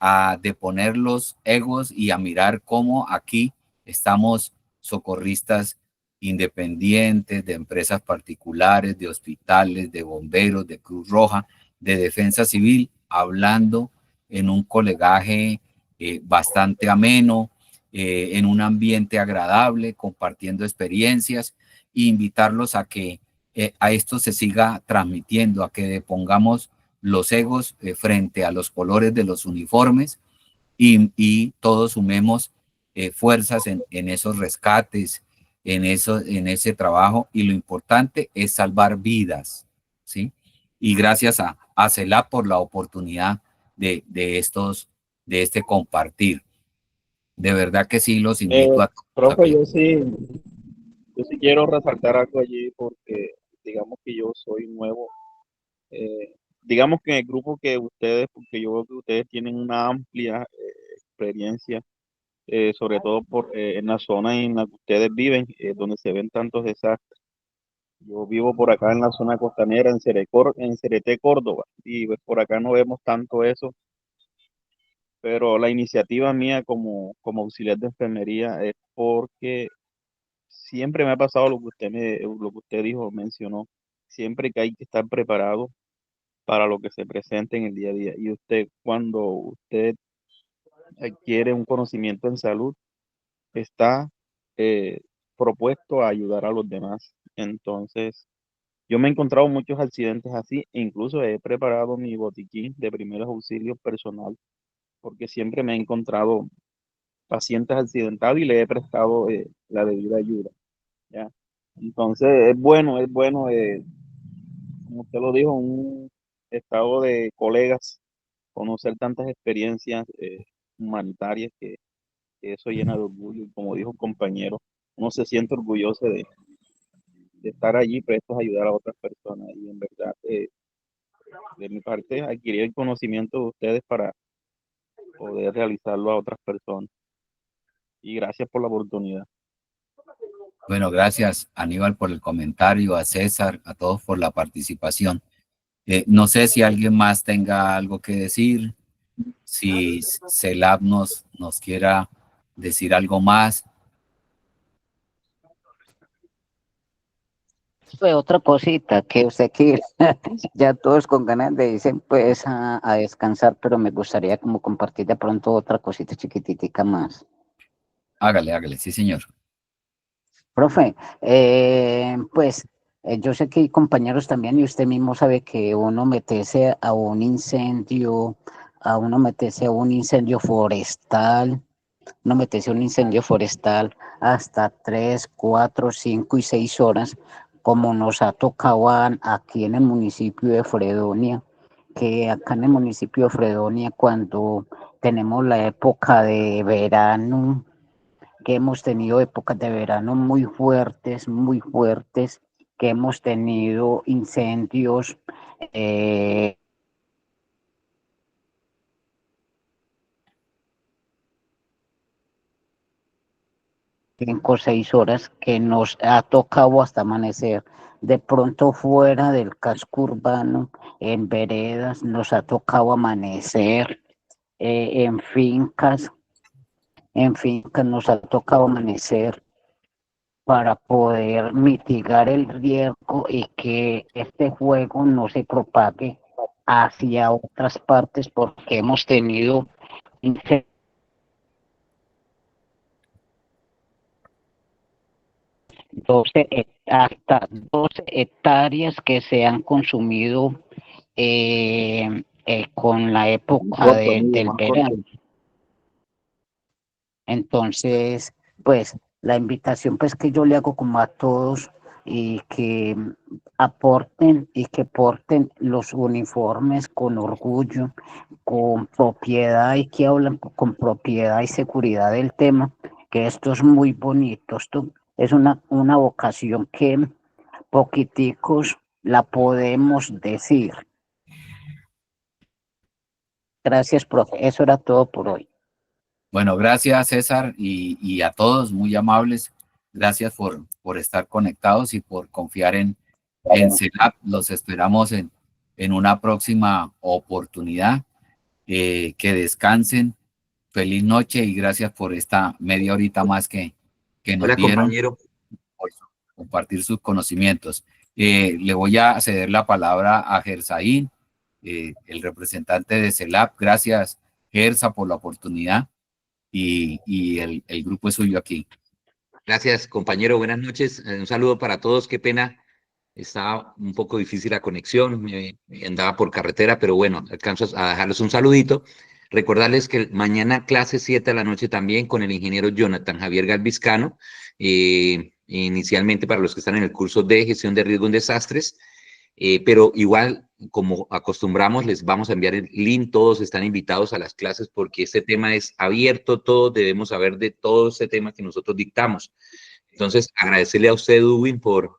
S1: a deponer los egos y a mirar cómo aquí estamos socorristas independientes, de empresas particulares, de hospitales, de bomberos, de Cruz Roja, de defensa civil, hablando en un colegaje bastante ameno, en un ambiente agradable, compartiendo experiencias, e invitarlos a que a esto se siga transmitiendo, a que depongamos los egos frente a los colores de los uniformes, y todos sumemos fuerzas en esos rescates, en ese trabajo, y lo importante es salvar vidas, ¿sí? Y gracias a CELAC por la oportunidad de este compartir. De verdad que sí, los invito a todos.
S3: Profe, yo sí quiero resaltar algo allí porque digamos que yo soy nuevo. Digamos que en el grupo que ustedes, porque yo veo que ustedes tienen una amplia experiencia, sobre todo en la zona en la que ustedes viven, donde se ven tantos desastres. Yo vivo por acá en la zona costanera, en Cereté, Córdoba, y pues por acá no vemos tanto eso, pero la iniciativa mía como auxiliar de enfermería es porque siempre me ha pasado lo que usted dijo, mencionó, siempre que hay que estar preparado para lo que se presente en el día a día. Y cuando usted adquiere un conocimiento en salud, está eh, propuesto a ayudar a los demás. Entonces, yo me he encontrado muchos accidentes así, e incluso he preparado mi botiquín de primeros auxilios personal, porque siempre me he encontrado pacientes accidentados y le he prestado la debida ayuda, ¿ya? Entonces, es bueno, como usted lo dijo, un estado de colegas, conocer tantas experiencias humanitarias que eso llena de orgullo. Y como dijo un compañero, uno se siente orgulloso de estar allí prestos a ayudar a otras personas. Y en verdad, de mi parte, adquirir el conocimiento de ustedes para poder realizarlo a otras personas. Y gracias por la oportunidad.
S1: Bueno, gracias, Aníbal, por el comentario, a César, a todos por la participación. No sé si alguien más tenga algo que decir, si CELAC nos quiera decir algo más.
S8: Fue otra cosita que usted quiere, ya todos con ganas de dicen pues a descansar, pero me gustaría como compartir de pronto otra cosita chiquititica más.
S1: Hágale, sí, señor.
S8: Profe, yo sé que hay compañeros también y usted mismo sabe que uno meterse a un incendio forestal no meterse a un incendio forestal hasta 3, 4, 5 y 6 horas, como nos ha tocado aquí en el municipio de Fredonia, que acá en el municipio de Fredonia, cuando tenemos la época de verano, que hemos tenido épocas de verano muy fuertes, que hemos tenido incendios, eh, cinco o 6 horas, que nos ha tocado hasta amanecer. De pronto fuera del casco urbano, en veredas, nos ha tocado amanecer, en fincas nos ha tocado amanecer para poder mitigar el riesgo y que este fuego no se propague hacia otras partes, porque hemos tenido incendios hasta 12 hectáreas que se han consumido con la época del verano. Entonces, pues la invitación pues que yo le hago como a todos, y que aporten y que porten los uniformes con orgullo, con propiedad, y que hablan con propiedad y seguridad del tema, que esto es muy bonito, esto es una vocación que poquiticos la podemos decir. Gracias, profe. Eso era todo por hoy.
S1: Bueno, gracias César y a todos, muy amables. Gracias por estar conectados y por confiar en CELAP. Los esperamos en una próxima oportunidad. Que descansen. Feliz noche y gracias por esta media horita más que nos
S9: Hola,
S1: dieron,
S9: compañero.
S1: por compartir sus conocimientos. Le voy a ceder la palabra a Gersaín, el representante de CELAP. Gracias, Gersa, por la oportunidad y el grupo es suyo aquí.
S9: Gracias, compañero. Buenas noches. Un saludo para todos. Qué pena, estaba un poco difícil la conexión. Me andaba por carretera, pero bueno, alcanzo a dejarles un saludito. Recordarles que mañana clase 7 de la noche también con el ingeniero Jonathan Javier Galvizcano. Inicialmente para los que están en el curso de gestión de riesgo en desastres. Pero igual, como acostumbramos, les vamos a enviar el link. Todos están invitados a las clases porque este tema es abierto. Todos debemos saber de todo este tema que nosotros dictamos. Entonces, agradecerle a usted, Edwin, por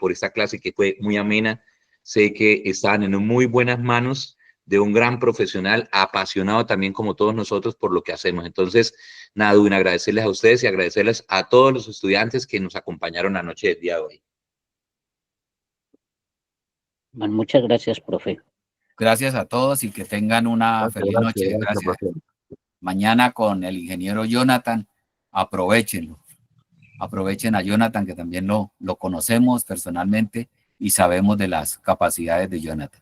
S9: esta clase que fue muy amena. Sé que están en muy buenas manos de un gran profesional, apasionado también como todos nosotros por lo que hacemos. Entonces, nada, Edwin, agradecerles a ustedes y agradecerles a todos los estudiantes que nos acompañaron la noche del día de hoy.
S8: Bueno, muchas gracias, profe.
S1: Gracias a todos y que tengan una feliz noche. Gracias. Mañana con el ingeniero Jonathan, aprovechenlo. Aprovechen a Jonathan, que también lo conocemos personalmente y sabemos de las capacidades de Jonathan.